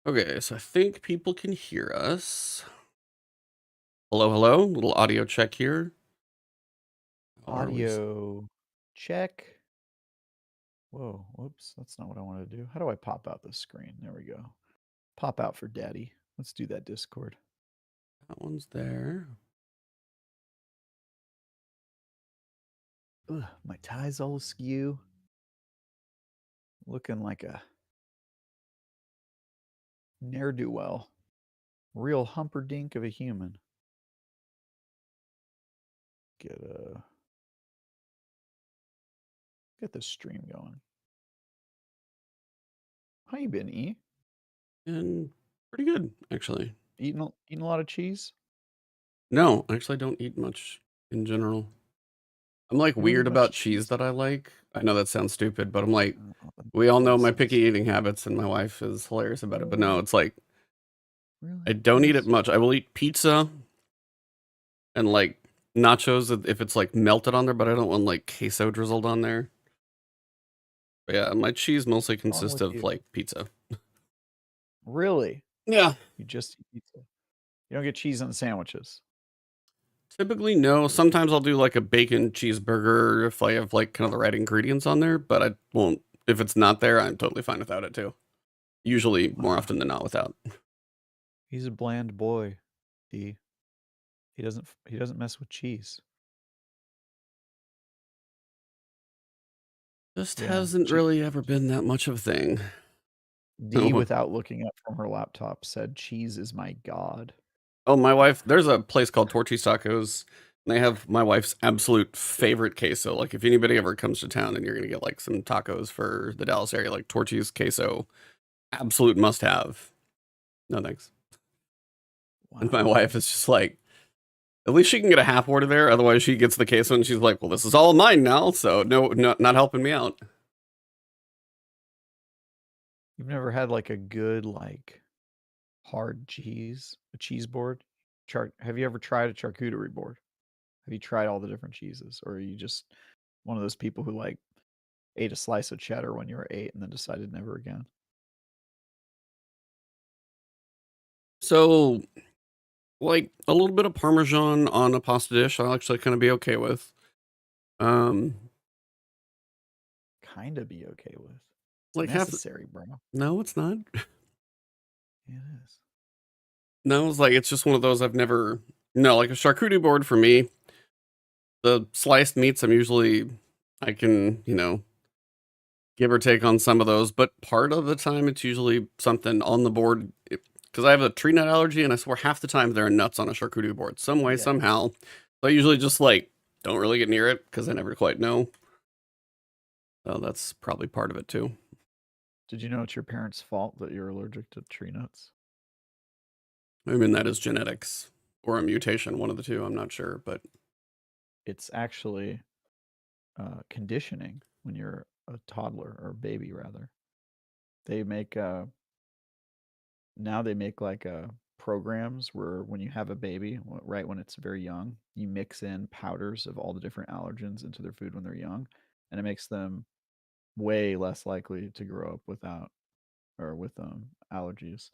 Okay, so I think people can hear us. Hello, hello. Little audio check here. How are we? Audio check. Whoa, whoops, that's not what I wanted to do. How do I pop out this screen? There we go. Pop out for daddy. Let's do that Discord. That one's there. Ugh, my tie's all askew. Looking like a ne'er-do-well. Real humperdink of a human. Get the stream going. How you been, E? And pretty good, actually. Eating a lot of cheese? No, actually, I don't eat much in general. I'm like You don't eat weird about much cheese cheese? that I like. I know that sounds stupid, but I'm like, Oh, we all know my picky nonsense. eating habits, and my wife is hilarious about it. But no, it's like, Really? I don't eat it Yes? much. I will eat pizza and like nachos if it's like melted on there, but I don't want like queso drizzled on there. But yeah, my cheese mostly What's wrong consists with of you? like pizza. Really? Yeah. You just eat pizza? You don't get cheese on the sandwiches? Typically, no. Sometimes I'll do like a bacon cheeseburger if I have like kind of the right ingredients on there, but I won't. If it's not there, I'm totally fine without it too. Usually, more Wow. often than not, without. He's a bland boy. He he doesn't mess with cheese. Just Yeah. hasn't really ever been that much of a thing. D, without looking up from her laptop, said cheese is my god. Oh, my wife, there's a place called Torchy's Tacos. And they have my wife's absolute favorite queso. Like, if anybody ever comes to town and you're going to get like some tacos for the Dallas area, like Torchy's queso, absolute must have. No thanks. And my Wow. wife is just like, at least she can get a half order there. Otherwise, she gets the queso and she's like, well, this is all mine now. So, no, not helping me out. You've never had like a good like hard cheese, a cheese board? Have you ever tried a charcuterie board? Have you tried all the different cheeses, or are you just one of those people who like ate a slice of cheddar when you were 8 and then decided never again? So, like, a little bit of Parmesan on a pasta dish, I'll actually kind of be okay with. Um, Kind of be okay with. It's like half, necessary, bro. no, it's not. It is. No, it's like, it's just one of those I've never, no, like a charcuterie board for me, the sliced meats, I can, give or take on some of those, but part of the time it's usually something on the board because I have a tree nut allergy, and I swear half the time there are nuts on a charcuterie board, some way, Yeah. somehow. So I usually just like don't really get near it because I never quite know. So that's probably part of it too. Did you know it's your parents' fault that you're allergic to tree nuts? I mean, that is genetics or a mutation, one of the two. I'm not sure, but It's actually conditioning when you're a toddler or a baby, rather. They make now they make like programs where when you have a baby, right when it's very young, you mix in powders of all the different allergens into their food when they're young, and it makes them way less likely to grow up without or with allergies.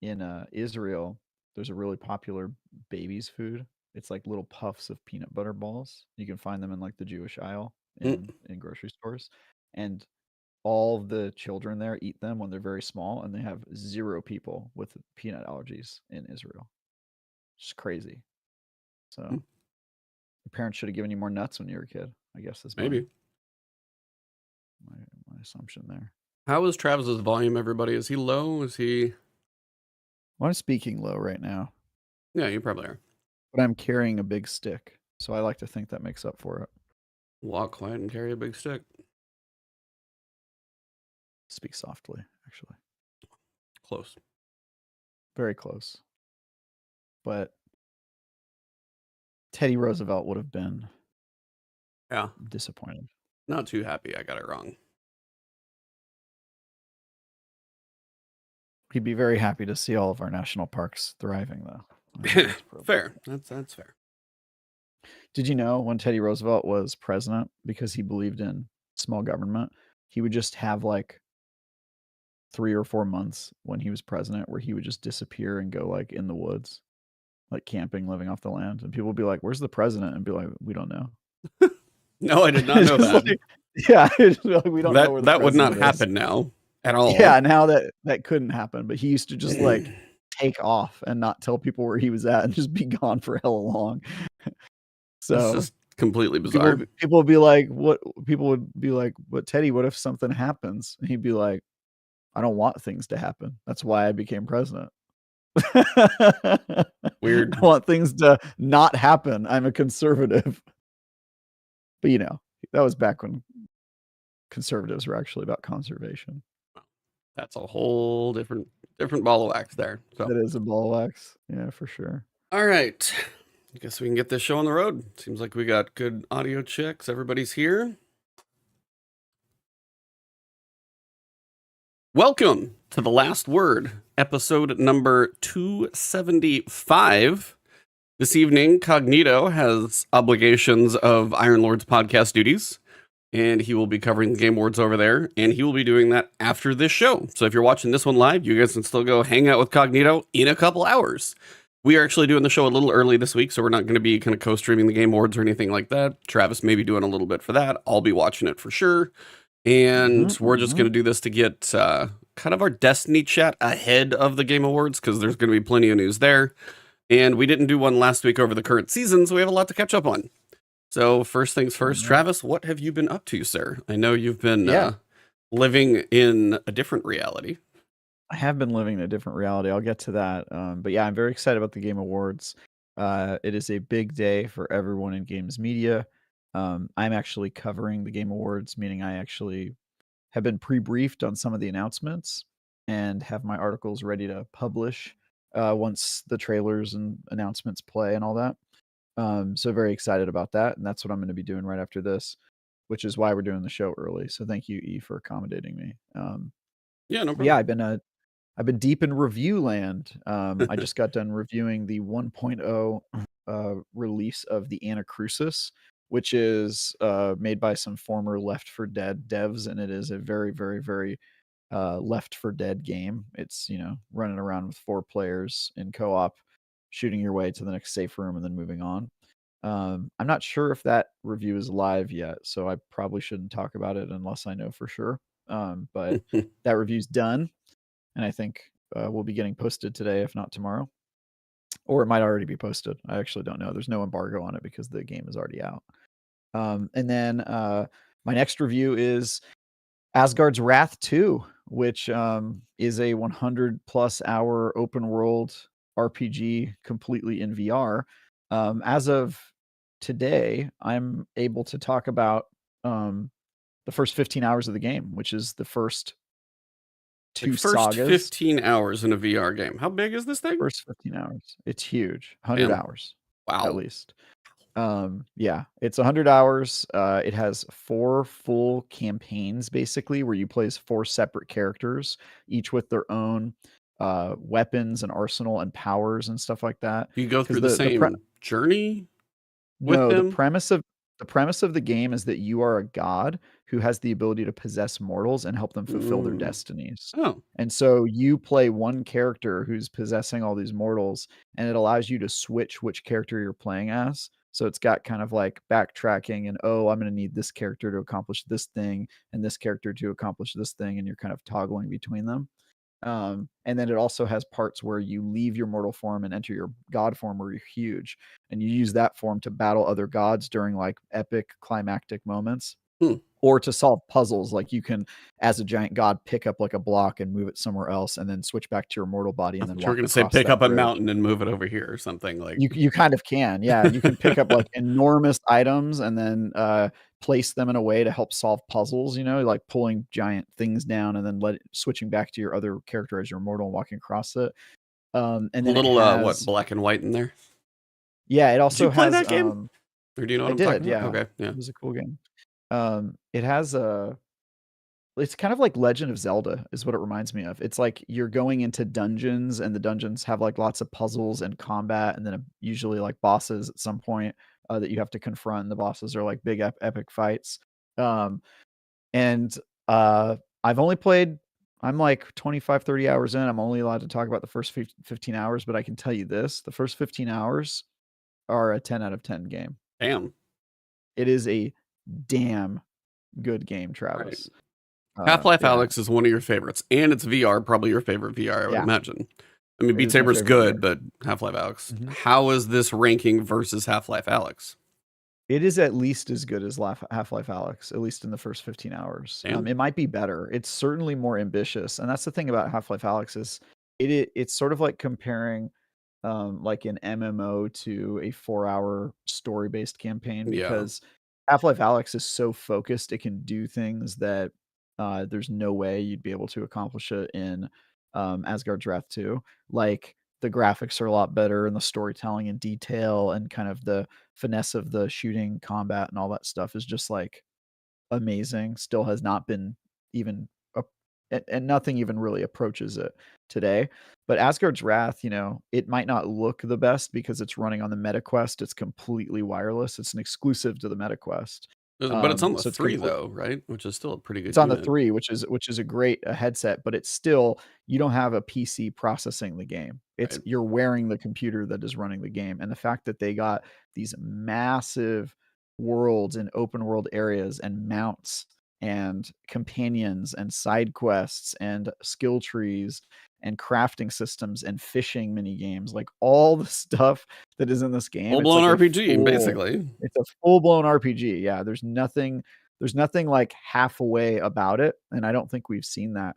In Israel, there's a really popular baby's food. It's like little puffs of peanut butter balls. You can find them in like the Jewish aisle mm, in grocery stores, and all of the children there eat them when they're very small, and they have 0 people with peanut allergies in Israel. It's crazy. So mm, your parents should have given you more nuts when you were a kid. I guess is my maybe. my, my assumption there. How is Travis's volume, everybody? Is he low? Is he? Well, I'm speaking low right now, Yeah, you probably are. but I'm carrying a big stick, so I like to think that makes up for it. Walk quiet and carry a big stick. Speak softly, actually. Close. Very close. But Teddy Roosevelt would have been Yeah, disappointed. not too happy I got it wrong. He'd be very happy to see all of our national parks thriving, though. Fair. That's fair. Did you know when Teddy Roosevelt was president, because he believed in small government, he would just have like 3 or 4 months when he was president where he would just disappear and go like in the woods, like camping, living off the land, and people would be like, "Where's the president?" and be like, "We don't know." No, I did not know Just that. like, yeah, it's like, we don't know where the That would not president is. happen now at all. Yeah, now that couldn't happen, but he used to just like take off and not tell people where he was at and just be gone for hella long. It's So just completely bizarre. people would be like, "What?" People would be like, "But Teddy, what if something happens?" And he'd be like, "I don't want things to happen. That's why I became president." Weird. I want things to not happen. I'm a conservative. But that was back when conservatives were actually about conservation. That's a whole different ball of wax there. So That is a ball of wax. Yeah, for sure. all right. I guess we can get this show on the road. Seems like we got good audio checks. Everybody's here. Welcome to The Last Word, episode number 275. This evening, Cognito has obligations of Iron Lord's podcast duties, and he will be covering the Game Awards over there, and he will be doing that after this show. So if you're watching this one live, you guys can still go hang out with Cognito in a couple hours. We are actually doing the show a little early this week, so we're not going to be kind of co-streaming the Game Awards or anything like that. Travis may be doing a little bit for that. I'll be watching it for sure. And we're just going to do this to get kind of our Destiny chat ahead of the Game Awards, because there's going to be plenty of news there. And we didn't do one last week over the current season, so we have a lot to catch up on. So first things first, Travis, what have you been up to, sir? I know you've been living in a different reality. I have been living in a different reality. I'll get to that. But yeah, I'm very excited about the Game Awards. It is a big day for everyone in games media. I'm actually covering the Game Awards, meaning I actually have been pre-briefed on some of the announcements and have my articles ready to publish once the trailers and announcements play and all that. So very excited about that. And that's what I'm going to be doing right after this, which is why we're doing the show early. So thank you, E, for accommodating me. Yeah, no problem. Yeah, I've been deep in review land. I just got done reviewing the 1.0 release of the Anacrusis, which is made by some former Left 4 Dead devs, and it is a very, very, very Left 4 Dead game. It's running around with 4 players in co-op, shooting your way to the next safe room and then moving on. I'm not sure if that review is live yet, so I probably shouldn't talk about it unless I know for sure. But that review's done, and I think we'll be getting posted today, if not tomorrow. Or it might already be posted. I actually don't know. There's no embargo on it because the game is already out. And then my next review is Asgard's Wrath 2, which is a 100+ hour open world RPG completely in VR. As of today, I'm able to talk about the first 15 hours of the game, which is the first two sagas. 15 hours in a VR game. How big is this thing? First 15 hours. It's huge. 100 hours. Wow. At least. Yeah, it's 100 hours. It has 4 full campaigns, basically, where you play as 4 separate characters, each with their own weapons and arsenal and powers and stuff like that. You go through the same journey with them? The premise of the game is that you are a god who has the ability to possess mortals and help them fulfill their destinies. Oh. And so you play one character who's possessing all these mortals, and it allows you to switch which character you're playing as. So it's got kind of like backtracking and, I'm going to need this character to accomplish this thing and this character to accomplish this thing. And you're kind of toggling between them. And then it also has parts where you leave your mortal form and enter your god form where you're huge. And you use that form to battle other gods during like epic climactic moments. Or to solve puzzles. Like you can, as a giant god, pick up like a block and move it somewhere else and then switch back to your mortal body. And then you're going to say pick up a mountain and move it over here or something. Like you kind of can. Yeah. You can pick up like enormous items and then place them in a way to help solve puzzles, like pulling giant things down and then switching back to your other character as your mortal and walking across it. And then a little black and white in there. Yeah, it also Did you play has that game? Or do you know what I'm talking about? Okay. Yeah. It was a cool game. It has it's kind of like Legend of Zelda is what it reminds me of. It's like you're going into dungeons and the dungeons have like lots of puzzles and combat and then usually like bosses at some point that you have to confront. And the bosses are like big epic fights. And I've only played I'm like 25, 30 hours in. I'm only allowed to talk about the first 15 hours, but I can tell you this, the first 15 hours are a 10 out of 10 game. Damn. It is a damn good game, Right. Travis. Half-Life Yeah. Alyx is one of your favorites, and it's VR, probably your favorite VR, I would Yeah. imagine. I mean, It Beat is my Saber's favorite good, VR. but Half-Life Alyx. Mhm. How is this ranking versus Half-Life Alyx? It is at least as good as Half-Life Alyx, at least in the first 15 hours. Damn. It might be better. It's certainly more ambitious, and that's the thing about Half-Life Alyx is it's sort of like comparing like an MMO to a 4-hour story-based campaign, Yeah. because Half-Life Alyx is so focused, it can do things that there's no way you'd be able to accomplish it in Asgard's Wrath 2. Like, the graphics are a lot better, and the storytelling and detail and kind of the finesse of the shooting combat and all that stuff is just like amazing. Still has not been even and nothing even really approaches it today. But Asgard's Wrath, it might not look the best because it's running on the MetaQuest. It's completely wireless. It's an exclusive to the MetaQuest. But it's on the So it's 3 though, right? Which is still a pretty good it's on the unit. 3, which is a great headset, but it's still, you don't have a PC processing the game. It's Right. you're wearing the computer that is running the game. And the fact that they got these massive worlds and open world areas and mounts and companions and side quests and skill trees and crafting systems and fishing mini games, like all the stuff that is in this game, it's Full-blown like RPG, basically. it's a full-blown RPG. Yeah, there's nothing like halfway about it, and I don't think we've seen that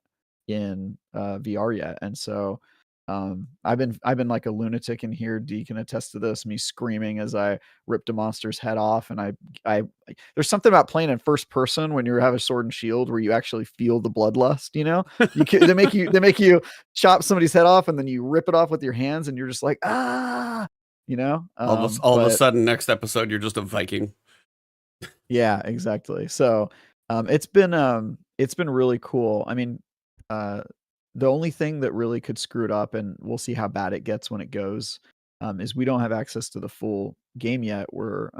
in VR yet. And so I've been like a lunatic in here. D can attest to this, me screaming as I ripped a monster's head off. And I there's something about playing in first person when you have a sword and shield where you actually feel the bloodlust. They make you chop somebody's head off and then you rip it off with your hands and you're just like, ah, All of a sudden, next episode, you're just a Viking. Yeah, exactly. So it's been really cool. I mean, the only thing that really could screw it up, and we'll see how bad it gets when it goes, is we don't have access to the full game yet. We're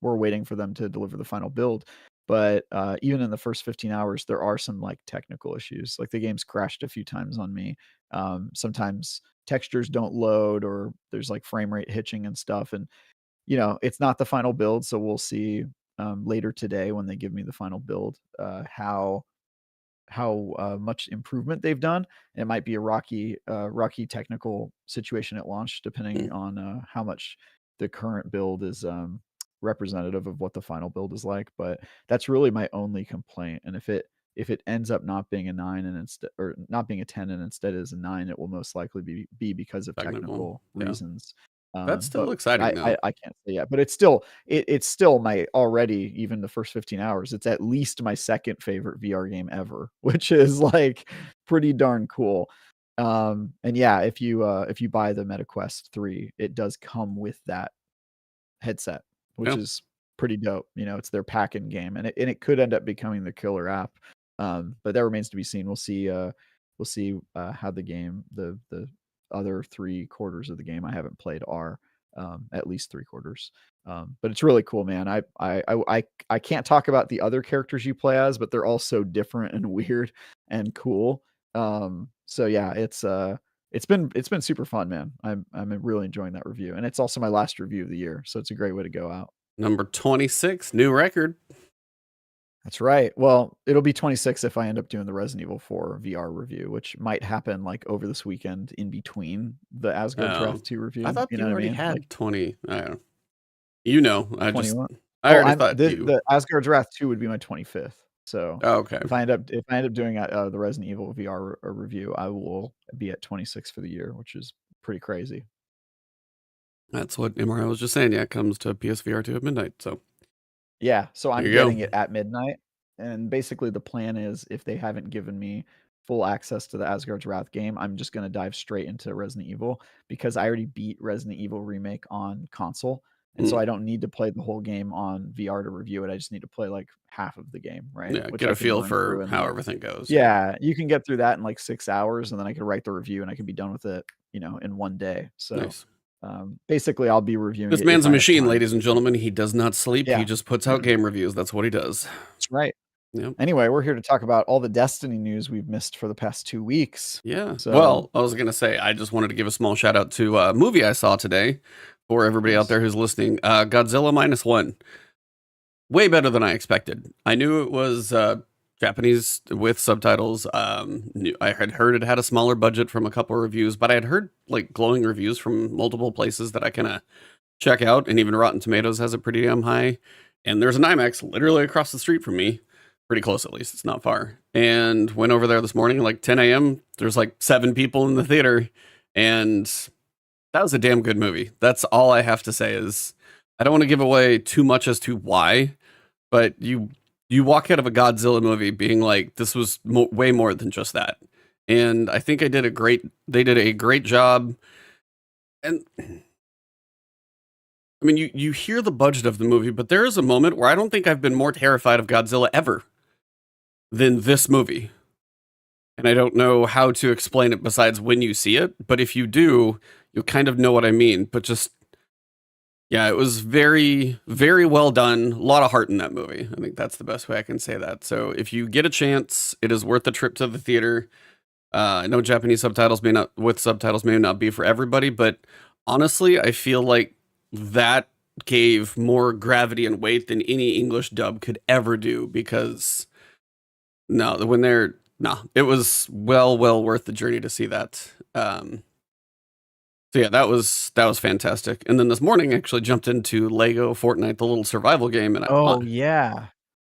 waiting for them to deliver the final build. But even in the first 15 hours, there are some like technical issues. Like the game's crashed a few times on me. Sometimes textures don't load, or there's like frame rate hitching and stuff. And it's not the final build, so we'll see later today when they give me the final build how much improvement they've done. It might be a rocky technical situation at launch, depending on how much the current build is representative of what the final build is like. But that's really my only complaint. And if it ends up not being a 9 and instead, or not being a 10 and instead is a 9, it will most likely be because of technical reasons. That's still But exciting, though. I can't say yet, but it's still my already, even the first 15 hours, it's at least my second favorite VR game ever, which is like pretty darn cool. And yeah, if you buy the MetaQuest 3, it does come with that headset, which is pretty dope. It's their pack-in game, and it could end up becoming the killer app. But that remains to be seen. We'll see how the game, the other 3 quarters of the game I haven't played are, at least 3 quarters. But it's really cool, man. I can't talk about the other characters you play as, but they're all so different and weird and cool. So yeah, it's been super fun, man. I'm really enjoying that review, and it's also my last review of the year, so it's a great way to go out. Number 26, new record. That's right. Well, it'll be 26 if I end up doing the Resident Evil 4 VR review, which might happen like over this weekend in between the Asgard's Wrath 2 review. I thought you already had like 20. I don't know. I 21. I already thought the Asgard's Wrath 2 would be my 25th. So okay. If I end up doing the Resident Evil VR review, I will be at 26 for the year, which is pretty crazy. That's what MRI was just saying. Yeah, it comes to PSVR 2 at midnight. So yeah, so I'm getting it at midnight, and basically the plan is, if they haven't given me full access to the Asgard's Wrath game, I'm just going to dive straight into Resident Evil, because I already beat Resident Evil Remake on console, and so I don't need to play the whole game on VR to review it. I just need to play like half of the game, right? Yeah, Which get I a can feel run for through in, how like, everything goes. Yeah, you can get through that in like 6 hours, and then I can write the review and I can be done with it, in one day. So Nice. basically I'll be reviewing This it man's if a I have machine, time. ladies and gentlemen. He does not sleep. Yeah. He just puts out game reviews. That's what he does. That's right. Yep. Anyway, we're here to talk about all the Destiny news we've missed for the past 2 weeks. Yeah. So, Well, I was going to say, I just wanted to give a small shout out to a movie I saw today for everybody out Nice. there who's listening. Godzilla -1. Way better than I expected. I knew it was Japanese with subtitles. I had heard it had a smaller budget from a couple of reviews, but I had heard like glowing reviews from multiple places that I kind of check out, and even Rotten Tomatoes has it pretty damn high. And there's an IMAX literally across the street from me, pretty close at least. It's not far. And went over there this morning, like 10 a.m. There's like 7 people in the theater, and that was a damn good movie. That's all I have to say. Is I don't want to give away too much as to why, but you walk out of a Godzilla movie being like, this was way more than just that. And I think they did a great job. And I mean, you hear the budget of the movie, but there is a moment where I don't think I've been more terrified of Godzilla ever than this movie. And I don't know how to explain it besides when you see it, but if you do, you'll kind of know what I mean. But just, yeah, it was very, very well done. A lot of heart in that movie. I think that's the best way I can say that. So if you get a chance, it is worth the trip to the theater. I know Japanese subtitles may not be for everybody, but honestly, I feel like that gave more gravity and weight than any English dub could ever do, because it was well worth the journey to see that. So yeah, that was fantastic. And then this morning I actually jumped into Lego Fortnite, the little survival game, and yeah.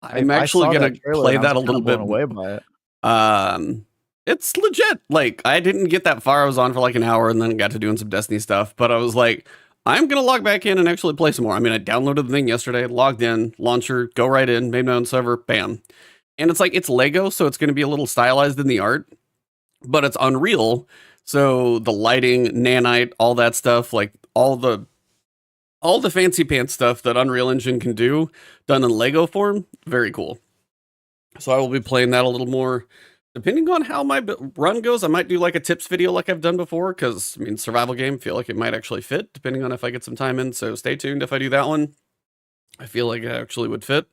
I'm actually going to play that a little bit. Away by it. It's legit. Like, I didn't get that far. I was on for like an hour and then got to doing some Destiny stuff, but I was like, I'm going to log back in and actually play some more. I mean, I downloaded the thing yesterday, logged in, launcher, go right in, made my own server, bam. And it's like, it's Lego, so it's going to be a little stylized in the art, but it's Unreal. So the lighting, nanite, all that stuff, like all the fancy pants stuff that Unreal Engine can do, done in Lego form, very cool. So I will be playing that a little more. Depending on how my run goes, I might do like a tips video like I've done before, because, I mean, survival game, feel like it might actually fit, depending on if I get some time in, so stay tuned if I do that one. I feel like it actually would fit.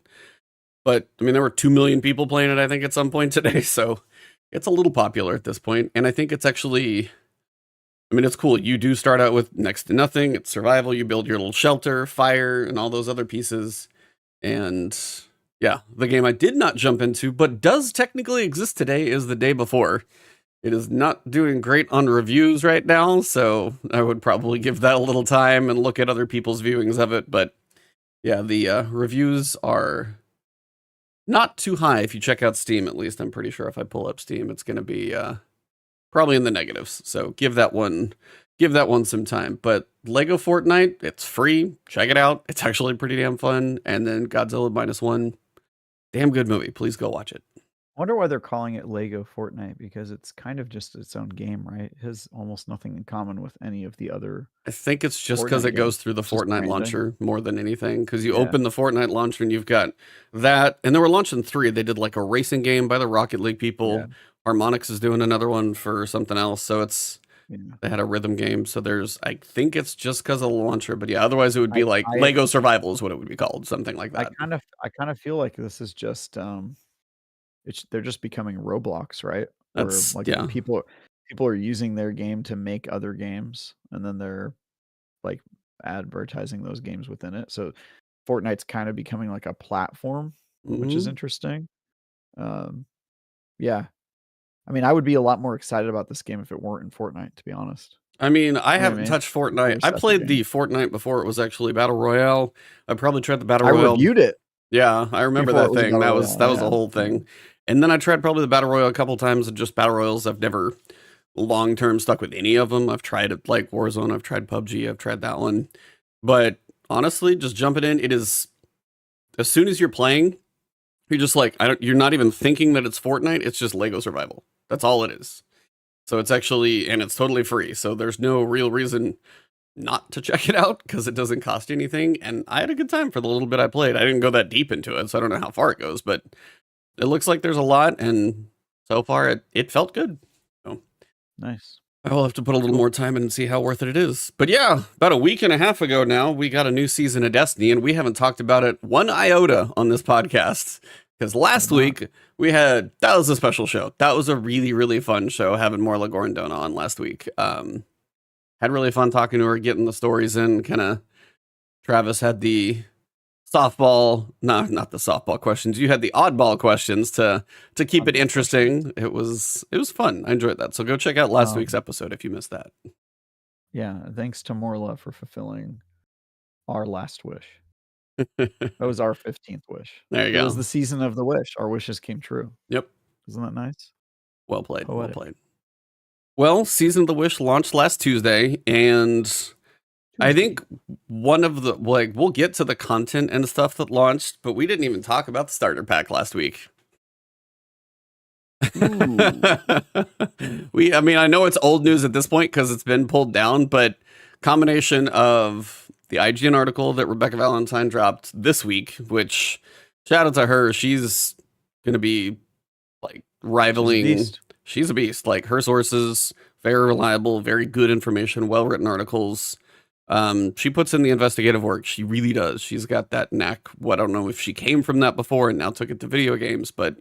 But, I mean, there were 2 million people playing it, I think, at some point today, so it's a little popular at this point, and I think it's actually, I mean, it's cool. You do start out with next to nothing. It's survival. You build your little shelter, fire, and all those other pieces, and yeah, the game I did not jump into, but does technically exist today, is The Day Before. It is not doing great on reviews right now, so I would probably give that a little time and look at other people's viewings of it. But yeah, the reviews are not too high if you check out Steam, at least. I'm pretty sure if I pull up Steam, it's going to be probably in the negatives. So give that one some time. But Lego Fortnite, it's free. Check it out. It's actually pretty damn fun. And then Godzilla -1. Damn good movie. Please go watch it. I wonder why they're calling it Lego Fortnite, because it's kind of just its own game, right? It has almost nothing in common with any of the other. I think it's just because it goes through the Fortnite launcher more than anything. Because you open the Fortnite launcher and you've got that. And they were launching 3. They did like a racing game by the Rocket League people. Yeah. Harmonix is doing another one for something else. So they had a rhythm game. So I think it's just because of the launcher. But yeah, otherwise it would be like Lego Survival is what it would be called. Something like that. I kind of feel like this is just, they're just becoming Roblox, right? That's, where, like, people are using their game to make other games, and then they're like advertising those games within it. So Fortnite's kind of becoming like a platform, which is interesting. Yeah. I mean, I would be a lot more excited about this game if it weren't in Fortnite, to be honest. I mean, I haven't touched Fortnite. I played the Fortnite before it was actually Battle Royale. I probably tried the Battle Royale. I reviewed it. Yeah, I remember that thing. That was the whole thing. And then I tried probably the Battle Royale a couple times, and just Battle Royals. I've never long-term stuck with any of them. I've tried it like Warzone. I've tried PUBG. I've tried that one. But honestly, just jumping in, it is, as soon as you're playing, you're just like, you're not even thinking that it's Fortnite. It's just Lego Survival. That's all it is. So it's actually, and it's totally free. So there's no real reason not to check it out, because it doesn't cost anything. And I had a good time for the little bit I played. I didn't go that deep into it, so I don't know how far it goes, but it looks like there's a lot. And so far it felt good. So nice. I will have to put a little more time in and see how worth it is. But yeah, about a week and a half ago now, we got a new season of Destiny, and we haven't talked about it one iota on this podcast. Because last week that was a special show. That was a really, really fun show having Morla Gorrondona on last week. Had really fun talking to her, getting the stories in. Kind of Travis had the softball, not the softball questions. You had the oddball questions to keep it interesting. It was fun. I enjoyed that. So go check out last week's episode if you missed that. Yeah, thanks to Morla for fulfilling our last wish. That was our 15th wish. There you go. It was the season of the wish. Our wishes came true. Yep. Isn't that nice? Well played. Poetic. Well played. Well, Season of the Wish launched last Tuesday, and I think one of the, we'll get to the content and stuff that launched, but we didn't even talk about the starter pack last week. I mean, I know it's old news at this point because it's been pulled down, but combination of the IGN article that Rebecca Valentine dropped this week, which shout out to her, she's going to be like rivaling. She's a beast. Like her sources, very reliable, very good information, well-written articles. She puts in the investigative work. She really does. She's got that knack. Well, I don't know if she came from that before and now took it to video games, but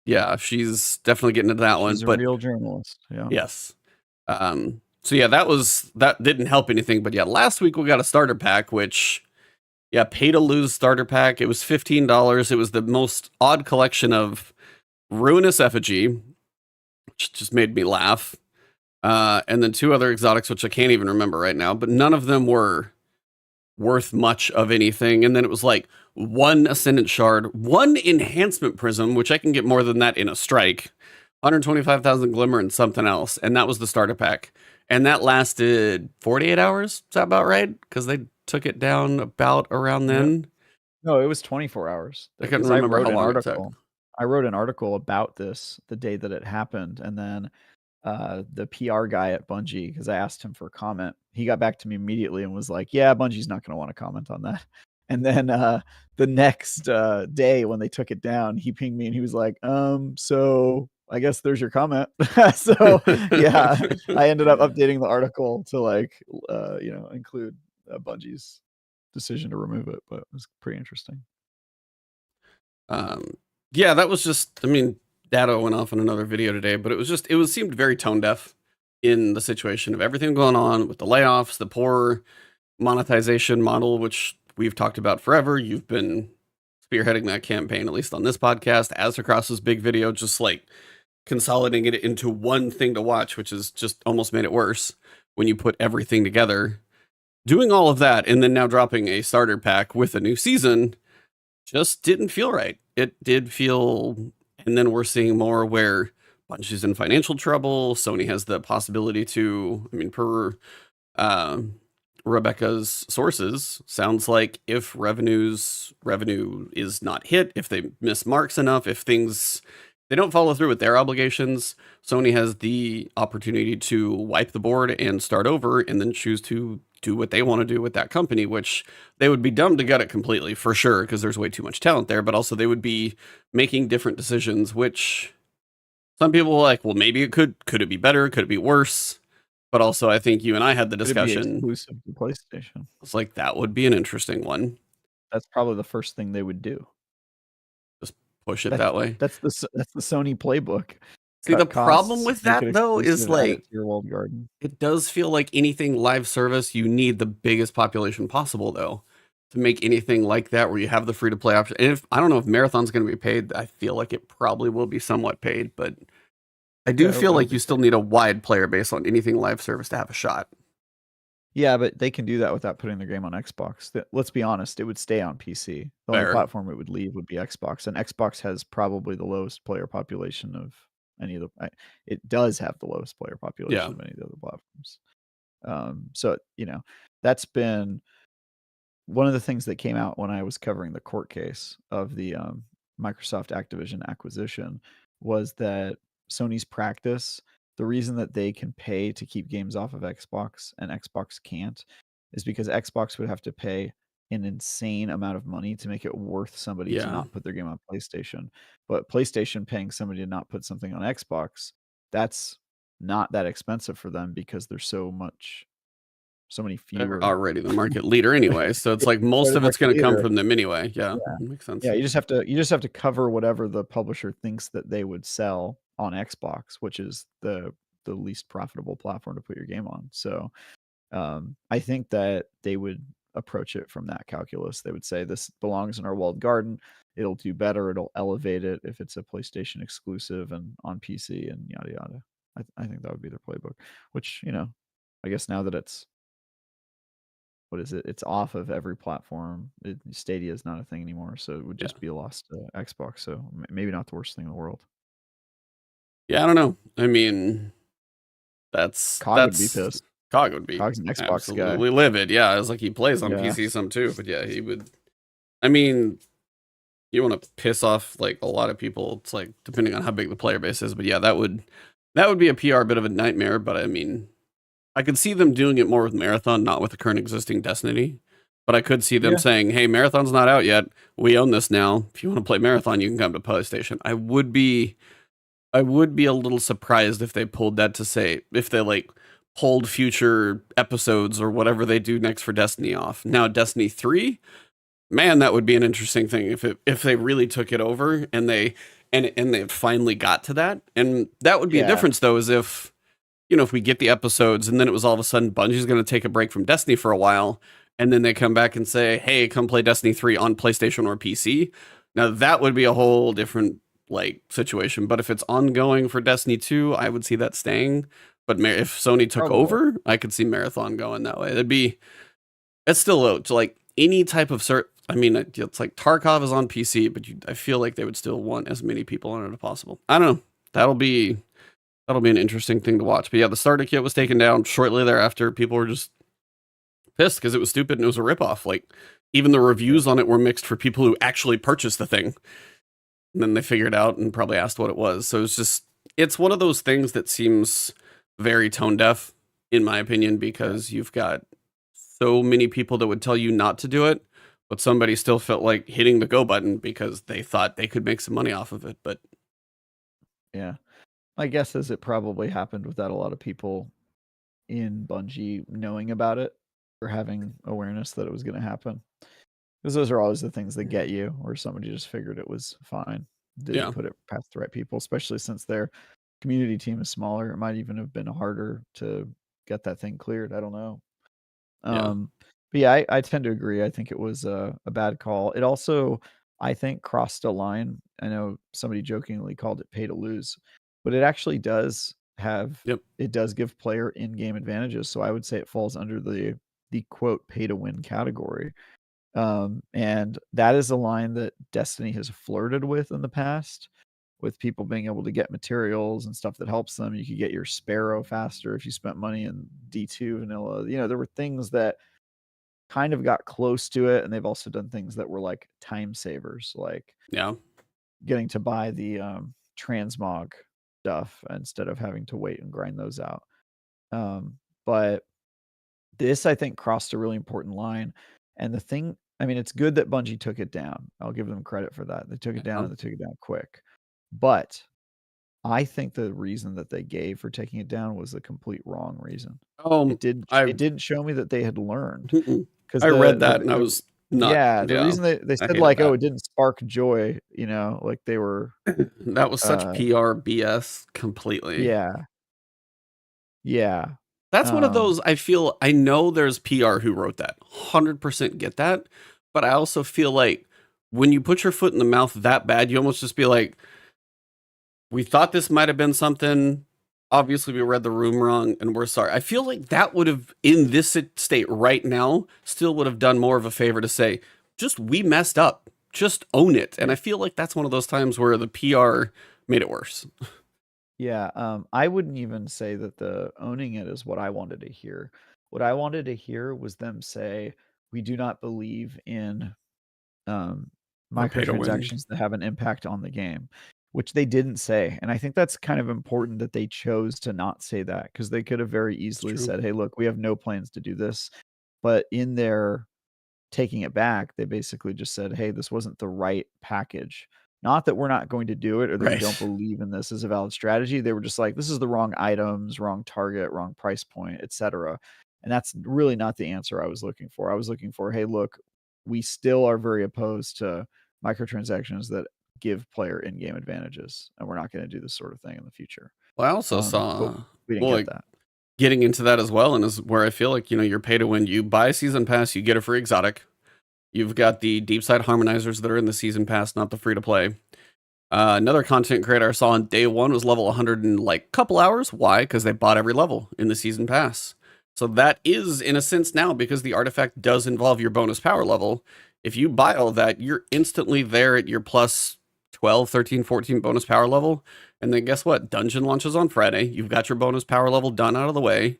yeah, she's definitely getting into that one. She's a real journalist. Yeah. Yes. So yeah, that didn't help anything. But yeah, last week we got a starter pack, which pay to lose starter pack. It was $15. It was the most odd collection of Ruinous Effigy, which just made me laugh. And then 2 other exotics, which I can't even remember right now, but none of them were worth much of anything. And then it was like 1 Ascendant Shard, 1 Enhancement Prism, which I can get more than that in a strike, 125,000 Glimmer, and something else. And that was the starter pack. And that lasted 48 hours. Is that about right? Because they took it down about around then. No, it was 24 hours. I couldn't remember how long it took. I wrote an article about this the day that it happened, and then the PR guy at Bungie, because I asked him for a comment, he got back to me immediately and was like, yeah, Bungie's not going to want to comment on that. And then the next day when they took it down, he pinged me and he was like, so I guess there's your comment. So yeah, I ended up updating the article to include Bungie's decision to remove it, but it was pretty interesting. Yeah, that was just, I mean, Dado went off on another video today, but it seemed very tone deaf in the situation of everything going on with the layoffs, the poor monetization model, which we've talked about forever. You've been spearheading that campaign, at least on this podcast, as across big video, just like consolidating it into one thing to watch, which has just almost made it worse when you put everything together. Doing all of that and then now dropping a starter pack with a new season just didn't feel right. It did feel, and then we're seeing more where Bungie's in financial trouble. Sony has the possibility to, I mean, per Rebecca's sources, sounds like if revenue is not hit, if they miss marks enough, if they don't follow through with their obligations, Sony has the opportunity to wipe the board and start over and then choose to do what they want to do with that company, which they would be dumb to gut it completely for sure, because there's way too much talent there, but also they would be making different decisions, which some people are like, well, maybe could it be better? Could it be worse? But also I think you and I had the discussion. Could it be exclusive to PlayStation? It's like, that would be an interesting one. That's probably the first thing they would do. Just push it that way. That's the Sony playbook. See, the problem with that, though, is like, your walled garden. It does feel like anything live service, you need the biggest population possible, though, to make anything like that where you have the free-to-play option. And I don't know if Marathon's going to be paid. I feel like it probably will be somewhat paid, but I do feel like you still need a wide player base on anything live service to have a shot. Yeah, but they can do that without putting their game on Xbox. Let's be honest, it would stay on PC. The only platform it would leave would be Xbox, and Xbox has probably the lowest player population of any of the. It does have the lowest player population of any of the other platforms. So that's been one of the things that came out when I was covering the court case of the Microsoft Activision acquisition was that Sony's practice. The reason that they can pay to keep games off of Xbox and Xbox can't is because Xbox would have to pay an insane amount of money to make it worth somebody to not put their game on PlayStation. But PlayStation paying somebody to not put something on Xbox, that's not that expensive for them because there's so much so many They're fewer. already the market leader anyway, so it's like most the of it's market going to come leader. from them anyway. Yeah, Yeah. that makes sense. Yeah, you just have to cover whatever the publisher thinks that they would sell on Xbox, which is the least profitable platform to put your game on. So I think that they would approach it from that calculus. They would say this belongs in our walled garden. It'll do better. It'll elevate it if it's a PlayStation exclusive and on PC and yada yada. I think that would be their playbook. Which, you know, I guess now that it's what is it? It's off of every platform. Stadia is not a thing anymore, so it would just be a loss to Xbox. So maybe not the worst thing in the world. Yeah, I don't know. I mean, that's Cog would be pissed. Cog would be Cog's an Xbox absolutely guy. livid. Yeah, it's like he plays on Yeah. PC some too, but yeah, he would. I mean, you want to piss off like a lot of people. It's like depending on how big the player base is, but yeah, that would be a PR bit of a nightmare. But I mean, I could see them doing it more with Marathon, not with the current existing Destiny. But I could see them Yeah. saying, "Hey, Marathon's not out yet. We own this now. If you want to play Marathon, you can come to PlayStation." I would be a little surprised if they pulled that to say if they like pulled future episodes or whatever they do next for Destiny off. Now Destiny 3, man, that would be an interesting thing if they really took it over and they finally got to that. And that would be a difference though, is if you know, if we get the episodes and then it was all of a sudden Bungie's going to take a break from Destiny for a while and then they come back and say, "Hey, come play Destiny 3 on PlayStation or PC." Now that would be a whole different like situation. But if it's ongoing for Destiny 2, I would see that staying. But if Sony took over, I could see Marathon going that way. It's still like any type of I mean, it's like Tarkov is on PC, but I feel like they would still want as many people on it as possible. I don't know. That'll be an interesting thing to watch. But yeah, the starter kit was taken down shortly thereafter. People were just pissed because it was stupid and it was a ripoff. Like even the reviews on it were mixed for people who actually purchased the thing. And then they figured out and probably asked what it was. So it's one of those things that seems very tone deaf, in my opinion, because you've got so many people that would tell you not to do it, but somebody still felt like hitting the go button because they thought they could make some money off of it. But yeah, my guess is it probably happened without a lot of people in Bungie knowing about it or having awareness that it was going to happen. Because those are always the things that get you, or somebody just figured it was fine. Didn't put it past the right people, especially since their community team is smaller. It might even have been harder to get that thing cleared. I don't know. But yeah, I tend to agree. I think it was a bad call. It also, I think, crossed a line. I know somebody jokingly called it pay to lose, but it actually does have, it does give player in-game advantages. So I would say it falls under the quote pay to win category. And that is a line that Destiny has flirted with in the past, with people being able to get materials and stuff that helps them. You could get your Sparrow faster if you spent money in D2 vanilla. You know, there were things that kind of got close to it, and they've also done things that were like time savers, like getting to buy the transmog stuff instead of having to wait and grind those out. But this, I think, crossed a really important line. And the thing, I mean, it's good that Bungie took it down. I'll give them credit for that. They took it down and they took it down quick. But I think the reason that they gave for taking it down was a complete wrong reason. It didn't show me that they had learned. Because I read that and I was not. The reason they said like, "Oh, it didn't spark joy," you know, like they were. That was such PR BS completely. Yeah. That's one of those, I know there's PR who wrote that. 100% get that. But I also feel like when you put your foot in the mouth that bad, you almost just be like, we thought this might have been something. Obviously, we read the room wrong and we're sorry. I feel like that would have, in this state right now, still would have done more of a favor to say, just we messed up. Just own it. And I feel like that's one of those times where the PR made it worse. Yeah, I wouldn't even say that the owning it is what I wanted to hear. What I wanted to hear was them say, "We do not believe in microtransactions that have an impact on the game," which they didn't say. And I think that's kind of important that they chose to not say that, because they could have very easily said, "Hey, look, we have no plans to do this." But in their taking it back, they basically just said, "Hey, this wasn't the right package." Not that we're not going to do it or that we don't believe in this as a valid strategy. They were just like, this is the wrong items, wrong target, wrong price point, etc. And that's really not the answer I was looking for. I was looking for, hey, look, we still are very opposed to microtransactions that give player in-game advantages, and we're not going to do this sort of thing in the future. Well, I also But saw, we didn't well, get like that. getting into that as well, and is where I feel like, you're pay to win. You buy a season pass, you get a free exotic. You've got the deep side harmonizers that are in the season pass, not the free to play. Another content creator I saw on day one was level 100 in like couple hours. Why? Because they bought every level in the season pass. So that is, in a sense, now, because the artifact does involve your bonus power level. If you buy all that, you're instantly there at your plus 12, 13, 14 bonus power level. And then guess what? Dungeon launches on Friday. You've got your bonus power level done out of the way.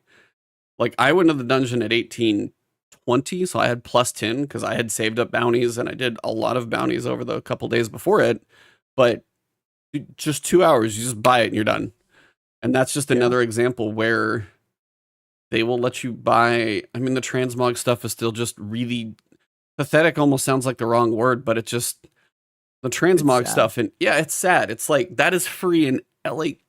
Like, I went to the dungeon at 1820, so I had plus 10 because I had saved up bounties and I did a lot of bounties over the couple days before it. But just 2 hours, you just buy it and you're done. And that's just another example where they will let you buy. I mean, the transmog stuff is still just really pathetic. Almost sounds like the wrong word, but it just, the transmog stuff. And yeah, it's sad. It's like, that is free in like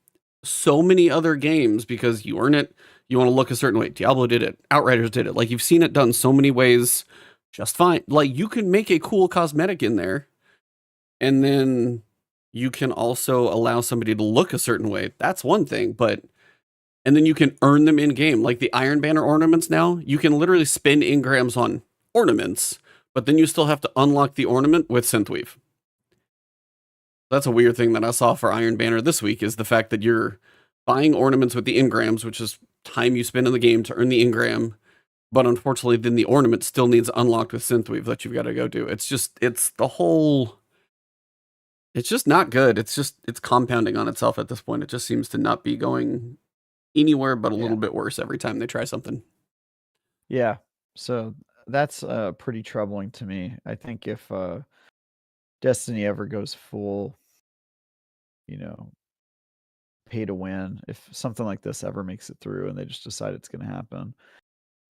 so many other games because you earn it. You want to look a certain way. Diablo did it. Outriders did it. Like, you've seen it done so many ways just fine. Like, you can make a cool cosmetic in there, and then you can also allow somebody to look a certain way. That's one thing, and then you can earn them in game. Like the Iron Banner ornaments now, you can literally spend engrams on ornaments, but then you still have to unlock the ornament with Synthweave. That's a weird thing that I saw for Iron Banner this week, is the fact that you're buying ornaments with the engrams, which is time you spend in the game to earn the engram. But unfortunately, then the ornament still needs unlocked with Synthweave that you've got to go do. It's just not good. It's compounding on itself at this point. It just seems to not be going anywhere but a little bit worse every time they try something. Yeah. So that's pretty troubling to me. I think if Destiny ever goes full, pay to win, if something like this ever makes it through and they just decide it's going to happen,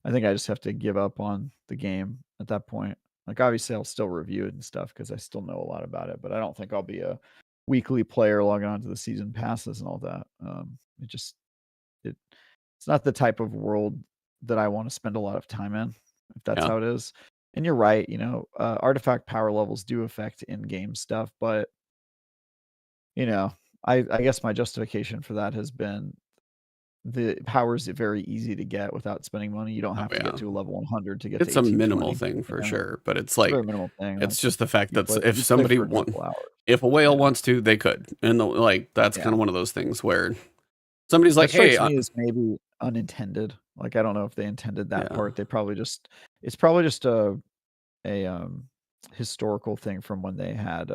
I think I just have to give up on the game at that point. Like, obviously I'll still review it and stuff because I still know a lot about it, but I don't think I'll be a weekly player logging on to the season passes and all that. It's not the type of world that I want to spend a lot of time in, if that's how it is. And you're right, artifact power levels do affect in-game stuff, but I guess my justification for that has been the power's very easy to get without spending money. You don't have to get to a level 100 to get it's to 1820. a minimal thing for sure, but it's like, very minimal thing. It's just the fact that if play somebody for a couple hours. if a whale wants to, they could. And that's kind of one of those things where somebody's like, hey, to me is maybe unintended. Like, I don't know if they intended that part. They probably just, it's probably just a historical thing from when they had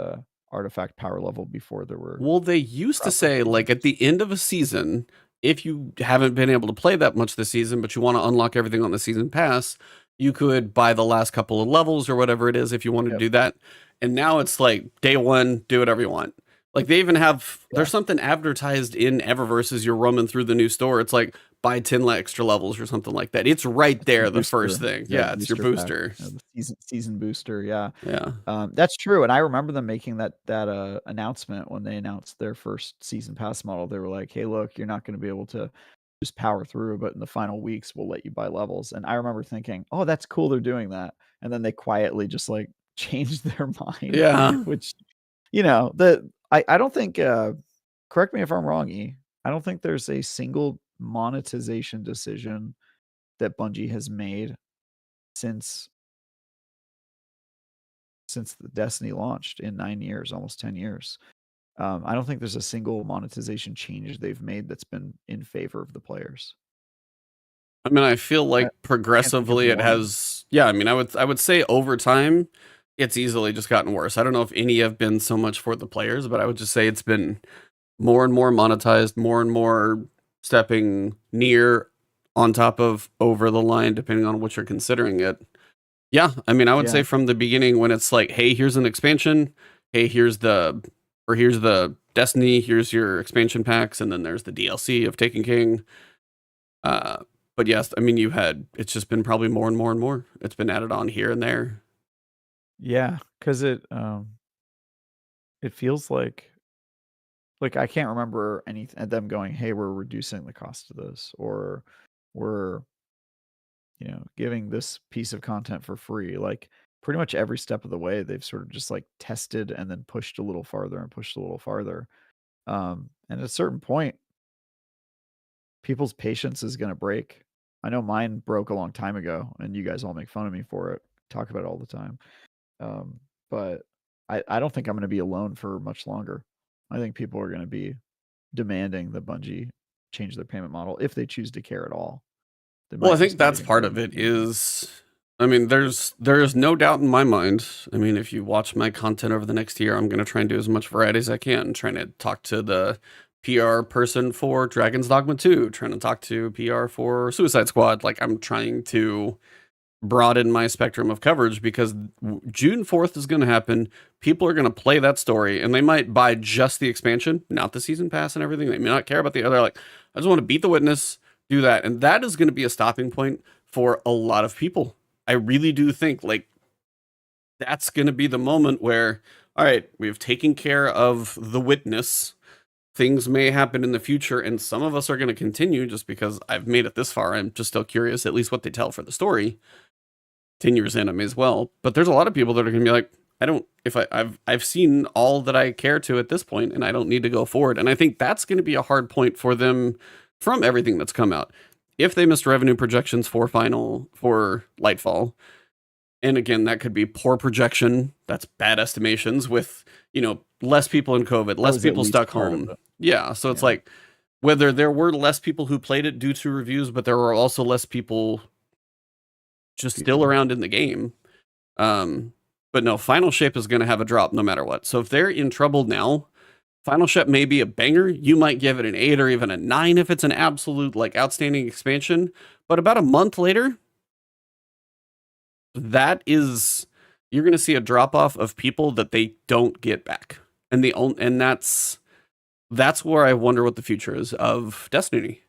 artifact power level before there were. Well, they used to say, like, at the end of a season, if you haven't been able to play that much this season, but you want to unlock everything on the season pass, you could buy the last couple of levels or whatever it is if you wanted to do that. And now it's like day one, do whatever you want. Like, they even have, there's something advertised in Eververse as you're roaming through the new store. It's like, buy 10 extra levels or something like that. It's right there, the first thing. Yeah, it's your booster. The season booster, yeah. Yeah. That's true. And I remember them making that announcement when they announced their first season pass model. They were like, hey, look, you're not going to be able to just power through, but in the final weeks, we'll let you buy levels. And I remember thinking, oh, that's cool, they're doing that. And then they quietly just like changed their mind. Yeah. Which, I don't think, correct me if I'm wrong, E, I don't think there's a single monetization decision that Bungie has made since the Destiny launched in 9 years, almost 10 years. I don't think there's a single monetization change they've made that's been in favor of the players. I mean, I feel like progressively it has. Yeah, I mean, I would say over time, it's easily just gotten worse. I don't know if any have been so much for the players, but I would just say it's been more and more monetized, more and more stepping near, on top of, over the line, depending on what you're considering it. Yeah, I mean, I would say from the beginning, when it's like, hey, here's an expansion, hey, here's the Destiny, here's your expansion packs, and then there's the DLC of Taken King. But yes, I mean, it's just been probably more and more and more. It's been added on here and there. Yeah, because it feels like I can't remember anything them going, hey, we're reducing the cost of this, or we're giving this piece of content for free, like pretty much every step of the way, they've sort of just like tested and then pushed a little farther and pushed a little farther. And at a certain point, people's patience is going to break. I know mine broke a long time ago, and you guys all make fun of me for it, talk about it all the time. But I don't think I'm going to be alone for much longer. I think people are going to be demanding that Bungie change their payment model if they choose to care at all. Well, I think that's part of it is, I mean, there is no doubt in my mind. I mean, if you watch my content over the next year, I'm going to try and do as much variety as I can, trying to talk to the PR person for Dragon's Dogma 2, trying to talk to PR for Suicide Squad. Like, I'm trying to broaden my spectrum of coverage because June 4th is going to happen. People are going to play that story and they might buy just the expansion, not the season pass and everything. They may not care about the other. Like, I just want to beat the witness, do that. And that is going to be a stopping point for a lot of people. I really do think like that's going to be the moment where, all right, we've taken care of the witness. Things may happen in the future, and some of us are going to continue just because I've made it this far. I'm just still curious, at least what they tell for the story. 10 years in, I may as well. But there's a lot of people that are going to be like, I've seen all that I care to at this point, and I don't need to go forward. And I think that's going to be a hard point for them from everything that's come out. If they missed revenue projections for Nightfall, and again, that could be poor projection. That's bad estimations with, less people in COVID, less people stuck home. Yeah. So it's like whether there were less people who played it due to reviews, but there were also less people just still around in the game. But no, Final Shape is going to have a drop no matter what. So if they're in trouble now, Final Shape may be a banger. You might give it an 8 or even a 9 if it's an absolute like outstanding expansion. But about a month later, you're going to see a drop off of people that they don't get back. And that's where I wonder what the future is of Destiny.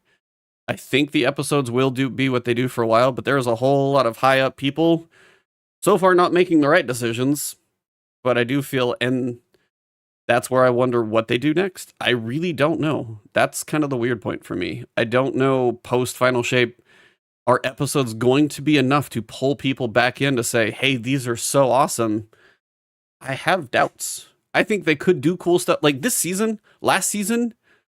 I think the episodes will be what they do for a while, but there's a whole lot of high up people so far not making the right decisions. But I do feel, and that's where I wonder what they do next. I really don't know. That's kind of the weird point for me. I don't know post Final Shape, are episodes going to be enough to pull people back in to say, hey, these are so awesome? I have doubts. I think they could do cool stuff like this season, last season,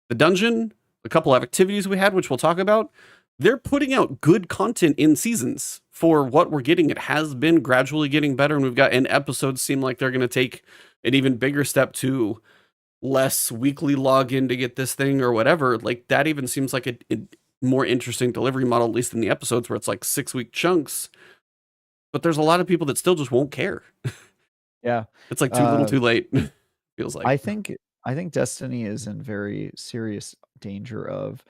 the dungeon, a couple of activities we had, which we'll talk about. They're putting out good content in seasons for what we're getting. It has been gradually getting better, and episodes seem like they're going to take an even bigger step to less weekly login to get this thing or whatever. Like that even seems like a more interesting delivery model, at least in the episodes where it's like 6-week chunks. But there's a lot of people that still just won't care. Yeah. It's like too little too late. Feels like. I think Destiny is in very serious danger of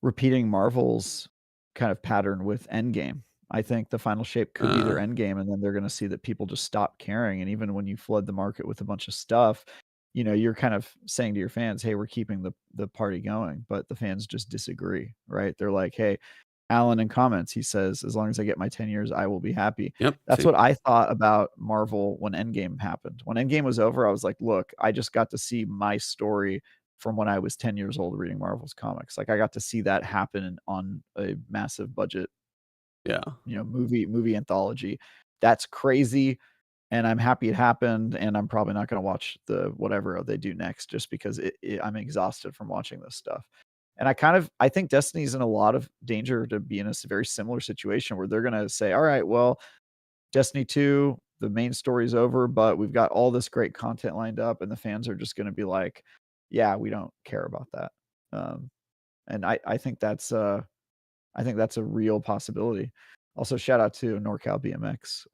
repeating Marvel's kind of pattern with Endgame. I think the Final Shape could be their Endgame, and then they're going to see that people just stop caring. And even when you flood the market with a bunch of stuff, you're kind of saying to your fans, hey, we're keeping the party going, but the fans just disagree, right? They're like, hey, Alan in comments, he says, as long as I get my 10 years, I will be happy. Yep. That's what I thought about Marvel when Endgame happened. When Endgame was over, I was like, look, I just got to see my story from when I was 10 years old reading Marvel's comics. Like I got to see that happen on a massive budget, movie anthology. That's crazy. And I'm happy it happened. And I'm probably not going to watch the whatever they do next, just because I'm exhausted from watching this stuff. And I think Destiny's in a lot of danger to be in a very similar situation where they're going to say, all right, well, Destiny 2, the main story's over, but we've got all this great content lined up, and the fans are just going to be like, yeah, we don't care about that. And I think that's a real possibility. Also, shout out to NorCal BMX,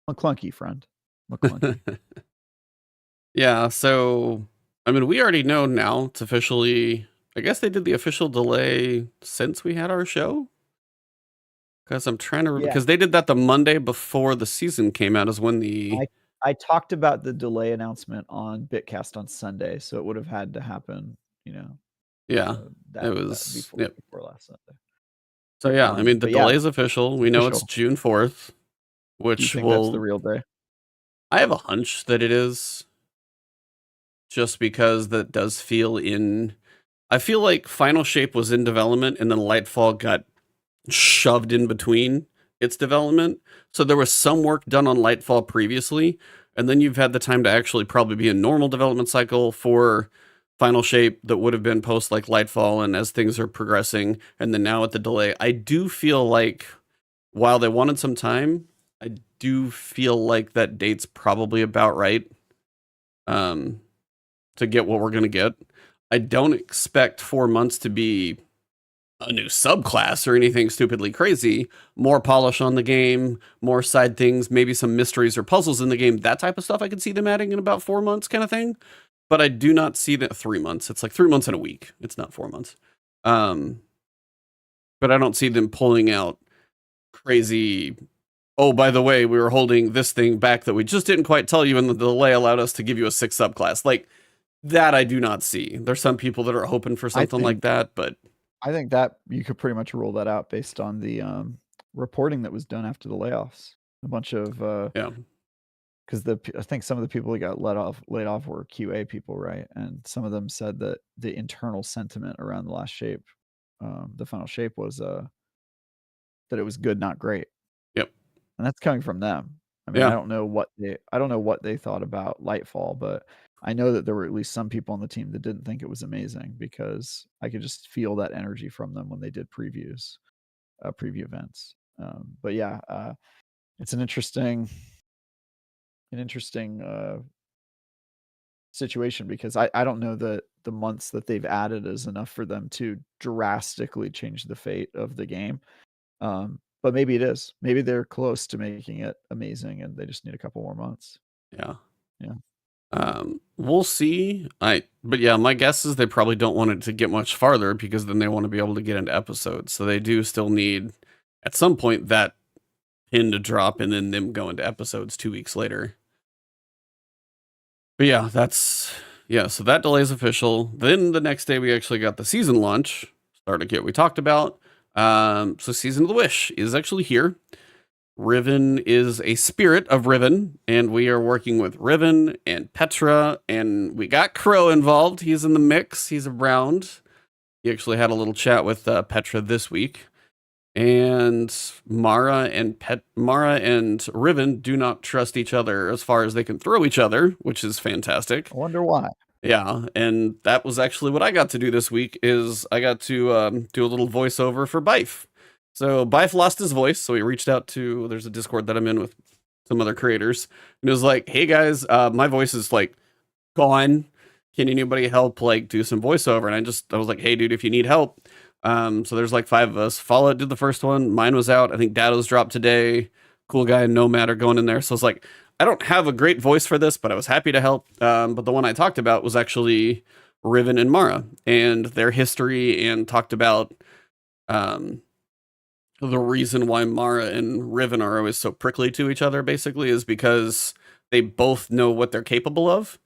McClunky friend, McClunky. Yeah, so I mean, we already know now. It's officially. I guess they did the official delay since we had our show. Because I'm trying to, because they did that the Monday before the season came out, is when I talked about the delay announcement on Bitcast on Sunday, so it would have had to happen, Yeah, it was before last Sunday. So yeah, I mean the delay is official. We know it's June 4th, which you think that's the real day. I have a hunch that it is, just because that does feel I feel like Final Shape was in development, and then Nightfall got shoved in between its development. So there was some work done on Lightfall previously, and then you've had the time to actually probably be a normal development cycle for Final Shape that would have been post like Lightfall and as things are progressing, and then now with the delay. I do feel like while they wanted some time, I do feel like that date's probably about right to get what we're going to get. I don't expect 4 months to be a new subclass or anything stupidly crazy. More polish on the game, more side things, maybe some mysteries or puzzles in the game. That type of stuff I could see them adding in about 4 months kind of thing. But I do not see that 3 months. It's like 3 months and a week. It's not 4 months. But I don't see them pulling out crazy, oh, by the way, we were holding this thing back that we just didn't quite tell you, and the delay allowed us to give you a 6th subclass. Like, that I do not see. There's some people that are hoping for something like that, but I think that you could pretty much rule that out based on the reporting that was done after the layoffs. A bunch of yeah, because I think some of the people that got laid off were QA people, right? And some of them said that the internal sentiment around the last shape, the final shape, was that it was good, not great. yep, And that's coming from them. I mean, yeah, I don't know what they thought about Lightfall, but I know that there were at least some people on the team that didn't think it was amazing because I could just feel that energy from them when they did previews, preview events. But yeah, it's an interesting situation because I don't know that the months that they've added is enough for them to drastically change the fate of the game. But maybe it is. Maybe they're close to making it amazing and they just need a couple more months. yeah. Yeah. We'll see. But yeah, my guess is they probably don't want it to get much farther because then they want to be able to get into episodes. So they do still need, at some point, that pin to drop and then them go into episodes 2 weeks later. But yeah, so that delay is official. Then the next day we actually got the season launch, starter kit we talked about. So Season of the Wish is actually here. Riven is a spirit of Riven, and we are working with Riven and Petra, and we got Crow involved. He's in the mix. He's around. He actually had a little chat with Petra this week. And Mara and Riven do not trust each other as far as they can throw each other, which is fantastic. I wonder why. Yeah, and that was actually what I got to do this week. Is I got to do a little voiceover for Bife. So Bife lost his voice, so he reached out to. There's a Discord that I'm in with some other creators, and it was like, "Hey guys, my voice is like gone. Can anybody help like do some voiceover?" And I was like, "Hey dude, if you need help." So there's like 5 of us. Fallout did the first one. Mine was out. I think Dato's dropped today. Cool guy and Nomad are going in there. So it's like, I don't have a great voice for this, but I was happy to help. But the one I talked about was actually Riven and Mara and their history, and talked about the reason why Mara and Riven are always so prickly to each other, basically, is because they both know what they're capable of,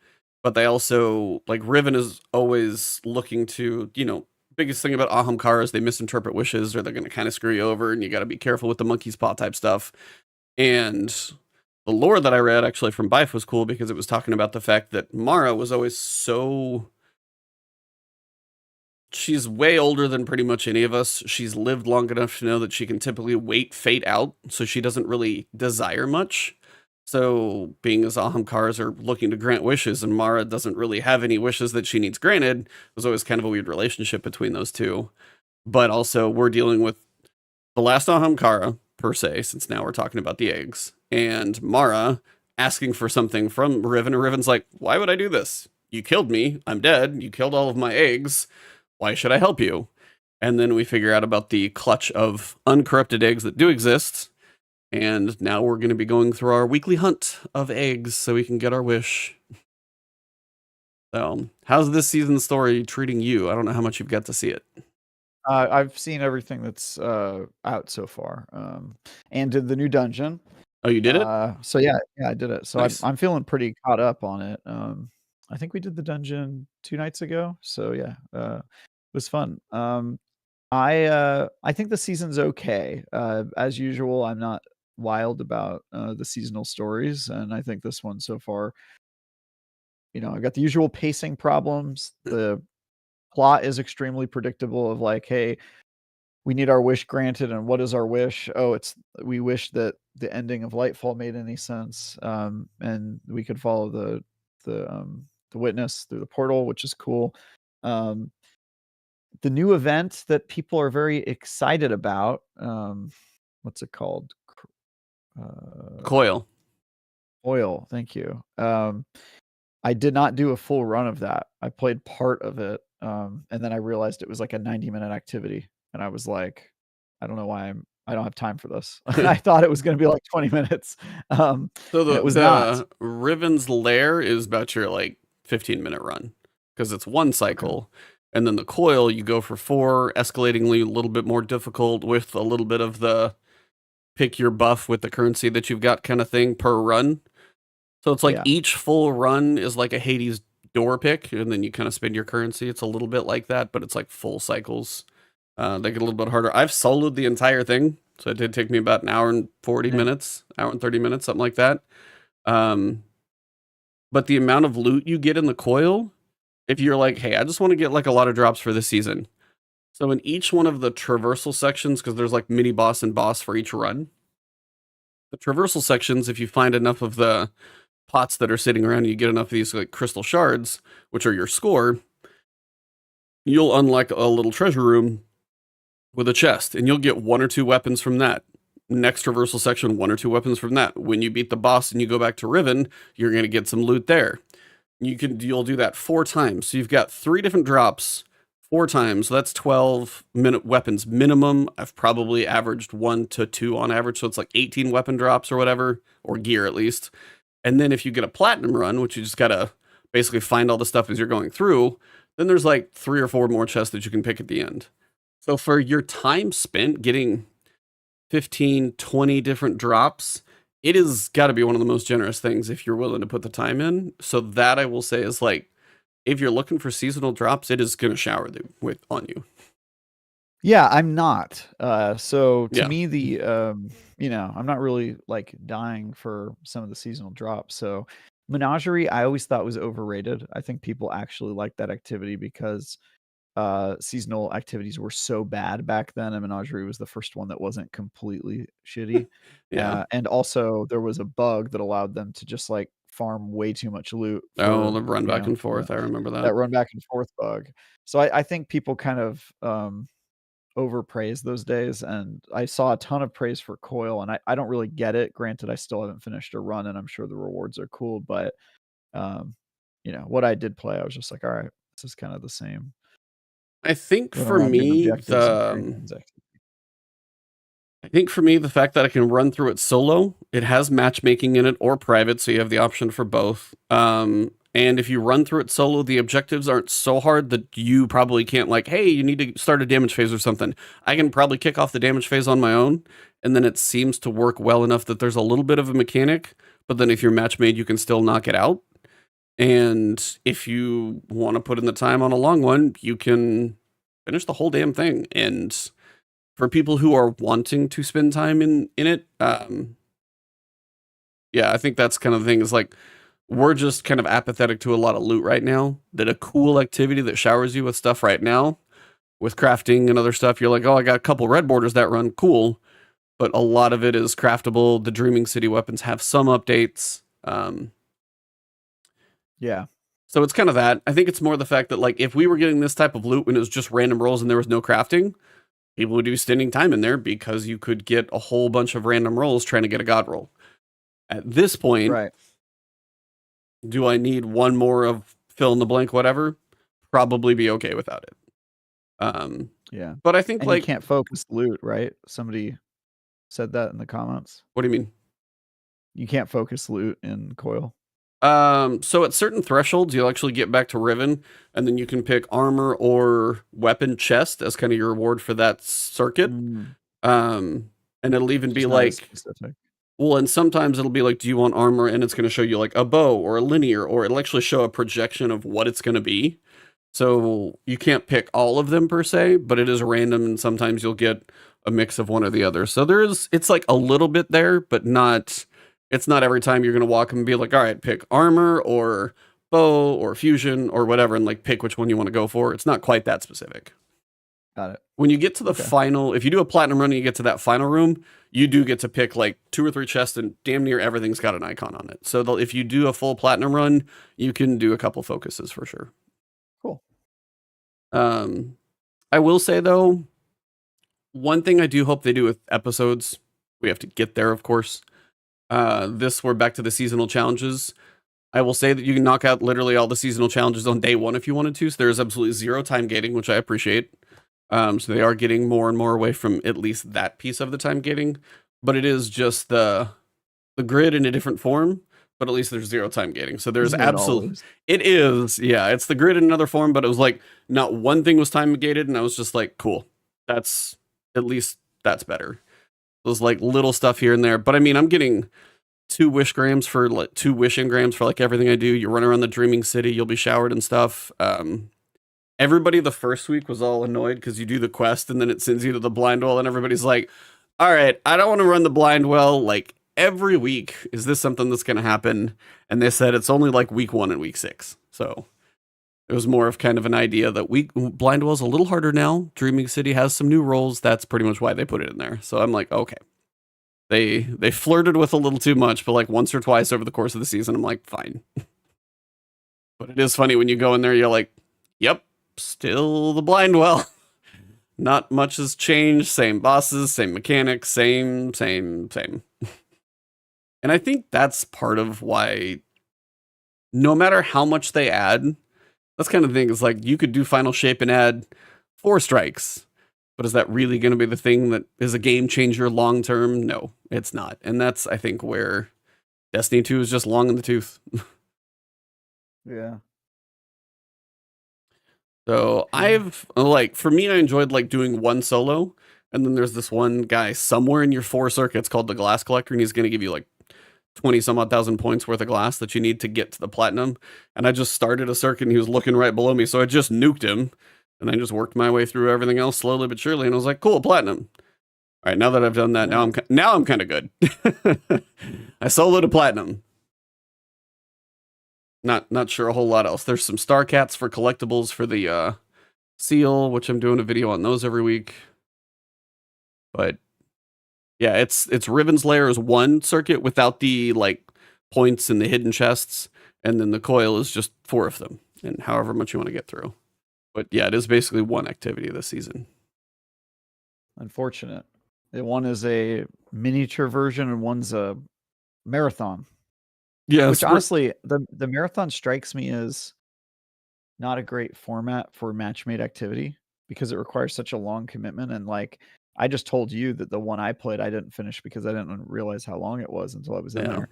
but they also, like, Riven is always looking to, biggest thing about Ahamkara is they misinterpret wishes, or they're going to kind of screw you over, and you got to be careful with the monkey's paw type stuff. And the lore that I read actually from Bife was cool because it was talking about the fact that Mara was always she's way older than pretty much any of us. She's lived long enough to know that she can typically wait fate out, so she doesn't really desire much. So, being as Ahamkars are looking to grant wishes, and Mara doesn't really have any wishes that she needs granted, there's always kind of a weird relationship between those two. But also, we're dealing with the last Ahamkara, per se, since now we're talking about the eggs, and Mara asking for something from Riven, and Riven's like, why would I do this? You killed me, I'm dead, you killed all of my eggs, why should I help you? And then we figure out about the clutch of uncorrupted eggs that do exist, and now we're going to be going through our weekly hunt of eggs so we can get our wish. So, how's this season's story treating you? I don't know how much you've got to see it. I've seen everything that's out so far, and did the new dungeon. Oh, you did it? So yeah, I did it. So Nice. I'm feeling pretty caught up on it. I think we did the dungeon 2 nights ago. So yeah, it was fun. I think the season's okay. As usual, I'm not wild about the seasonal stories, and I think this one so far, I've got the usual pacing problems. The plot is extremely predictable. Of like, hey, we need our wish granted, and what is our wish? Oh, we wish that the ending of Lightfall made any sense, and we could follow the witness through the portal, which is cool. The new event that people are very excited about, what's it called? Coil. Oil, thank you. I did not do a full run of that. I played part of it, and then I realized it was like a 90-minute activity, and I was like, I don't know why I don't have time for this. I thought it was going to be like 20 minutes, So and it was not. the Riven's Lair is about your like 15-minute run because it's one cycle, and then the Coil you go for 4, escalatingly a little bit more difficult with a little bit of the pick your buff with the currency that you've got kind of thing per run. So it's like each full run is like a Hades door pick, and then you kind of spend your currency. It's a little bit like that, but it's like full cycles. They get a little bit harder. I've soloed the entire thing, so it did take me about an hour and 40 minutes, hour and 30 minutes, something like that. But the amount of loot you get in the Coil, if you're like, hey, I just want to get like a lot of drops for this season. So in each one of the traversal sections, because there's like mini boss and boss for each run, the traversal sections, if you find enough of the pots that are sitting around, you get enough of these like crystal shards, which are your score, you'll unlock a little treasure room with a chest, and you'll get 1 or 2 weapons from that. Next traversal section, 1 or 2 weapons from that. When you beat the boss and you go back to Riven, you're going to get some loot there. You'll do that 4 times. So you've got 3 different drops 4 times. So that's 12-minute weapons minimum. I've probably averaged 1 to 2 on average. So it's like 18 weapon drops or whatever, or gear at least. And then if you get a platinum run, which you just got to basically find all the stuff as you're going through, then there's like 3 or 4 more chests that you can pick at the end. So for your time spent getting 15, 20 different drops, it has got to be one of the most generous things if you're willing to put the time in. So that I will say is like, if you're looking for seasonal drops, it is going to shower on you. Yeah, I'm not. So to me, I'm not really like dying for some of the seasonal drops. So Menagerie, I always thought was overrated. I think people actually like that activity because seasonal activities were so bad back then, and Menagerie was the first one that wasn't completely shitty. And also there was a bug that allowed them to just like farm way too much loot. The run back and forth. I remember that. That run back and forth bug. So I think people kind of overpraise those days, and I saw a ton of praise for Coil, and I don't really get it. Granted, I still haven't finished a run, and I'm sure the rewards are cool, but what I did play, I was just like, all right, this is kind of the same. I think for me, the fact that I can run through it solo, it has matchmaking in it or private, so you have the option for both. And if you run through it solo, the objectives aren't so hard that you probably can't like, hey, you need to start a damage phase or something. I can probably kick off the damage phase on my own, and then it seems to work well enough that there's a little bit of a mechanic, but then if you're match made, you can still knock it out. And if you want to put in the time on a long one, you can finish the whole damn thing. And for people who are wanting to spend time in it, I think that's kind of the thing is like, we're just kind of apathetic to a lot of loot right now. That a cool activity that showers you with stuff right now, with crafting and other stuff, you're like, oh, I got a couple red borders that run, cool. But a lot of it is craftable. The Dreaming City weapons have some updates. So it's kind of that. I think it's more the fact that like if we were getting this type of loot when it was just random rolls and there was no crafting, people would be spending time in there because you could get a whole bunch of random rolls trying to get a god roll. At this point, right. Do I need one more of fill in the blank whatever? Probably be okay without it. But I think you can't focus loot, right? Somebody said that in the comments. What do you mean? You can't focus loot in Coil. So at certain thresholds, you'll actually get back to Riven, and then you can pick armor or weapon chest as kind of your reward for that circuit. And it'll even be like, specific. Well, and sometimes it'll be like, do you want armor? And it's going to show you like a bow or a linear, or it'll actually show a projection of what it's going to be. So you can't pick all of them per se, but it is random, and sometimes you'll get a mix of one or the other. So it's like a little bit there, but it's not every time you're going to walk and be like, all right, pick armor or bow or fusion or whatever, and like pick which one you want to go for. It's not quite that specific. Got it. When you get to the Okay. final, if you do a platinum run and you get to that final room, you do get to pick like 2 or 3 chests, and damn near everything's got an icon on it. So if you do a full platinum run, you can do a couple focuses for sure. Cool. I will say though, one thing I do hope they do with episodes, we have to get there, of course. We're back to the seasonal challenges. I will say that you can knock out literally all the seasonal challenges on day 1 if you wanted to. So there's absolutely 0 time gating, which I appreciate. So they are getting more and more away from at least that piece of the time gating, but it is just the grid in a different form. But at least there's 0 time gating. So there's absolutely, it is, yeah, it's the grid in another form, but it was like not one thing was time gated, and I was just like, cool, that's at least that's better. Those like little stuff here and there, but I mean, I'm getting 2 wish grams for like 2 wish engrams for like everything I do. You run around the Dreaming City, you'll be showered and stuff. Everybody the first week was all annoyed because you do the quest and then it sends you to the blind well, and everybody's like, all right, I don't want to run the blind well like every week. Is this something that's going to happen? And they said it's only like week 1 and week 6. So it was more of kind of an idea that blind well's a little harder now. Dreaming City has some new roles. That's pretty much why they put it in there. So I'm like, okay. They flirted with a little too much, but like once or twice over the course of the season, I'm like, fine. But it is funny when you go in there, you're like, yep, still the blind well. Not much has changed. Same bosses, same mechanics, same. And I think that's part of why no matter how much they add, that's kind of the thing. Is like you could do Final Shape and add 4 strikes. But is that really going to be the thing that is a game changer long term? No, it's not. And that's, I think, where Destiny 2 is just long in the tooth. Yeah. So for me, I enjoyed like doing one solo. And then there's this one guy somewhere in your 4 circuits called the Glass Collector. And he's going to give you like 20 some odd thousand points worth of glass that you need to get to the platinum. And I just started a circuit and he was looking right below me. So I just nuked him. And I just worked my way through everything else slowly but surely, and I was like, "Cool, platinum." All right, now that I've done that, now I'm kind of good. I soloed a platinum. Not sure a whole lot else. There's some star cats for collectibles for the seal, which I'm doing a video on those every week. But yeah, it's Riven's Lair is 1 circuit without the like points and the hidden chests, and then the coil is just 4 of them, and however much you want to get through. But yeah, it is basically 1 activity this season. Unfortunate. One is a miniature version and one's a marathon. Yeah, which honestly, the marathon strikes me as not a great format for match-made activity because it requires such a long commitment. And like I just told you that the one I played, I didn't finish because I didn't realize how long it was until I was in there.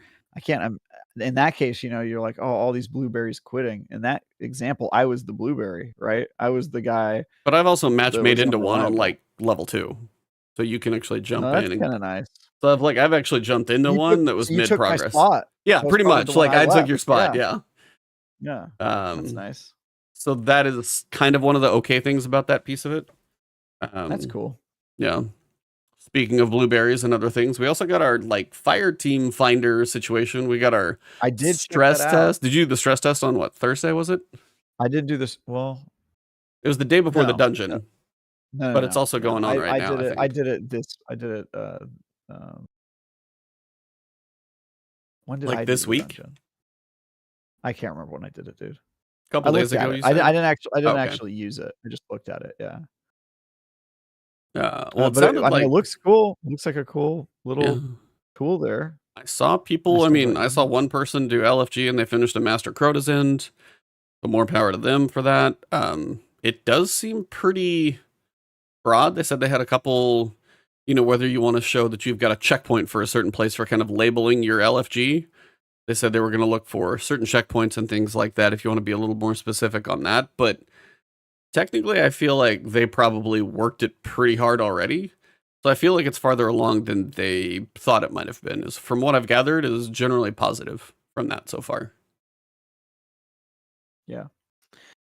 In that case, you're like, oh, all these blueberries quitting. In that example, I was the blueberry, right? I was the guy. But I've also match made into one on like level 2, so you can actually jump in. That's kind of nice. So I've actually jumped into one that was mid progress. My spot. Yeah, pretty much. Like I took your spot. Yeah. That's nice. So that is kind of one of the okay things about that piece of it. That's cool. Yeah. Speaking of blueberries and other things, we also got our like fire team finder situation. We got our stress test. Did you do the stress test on what, Thursday was it? I did do this. Well, it was the day before the dungeon. But it's also going on right now. I did it. When did I do this week? Dungeon? I can't remember when I did it, dude. A couple days ago. I didn't actually use it. I just looked at it. Yeah. Well, it looks cool. It looks like a cool little tool there. I saw people. I saw one person do LFG and they finished a Master Crota's End. So more power to them for that. It does seem pretty broad. They said they had a couple, whether you want to show that you've got a checkpoint for a certain place for kind of labeling your LFG. They said they were going to look for certain checkpoints and things like that if you want to be a little more specific on that. But technically, I feel like they probably worked it pretty hard already. So I feel like it's farther along than they thought it might have been. From what I've gathered, is generally positive from that so far. Yeah.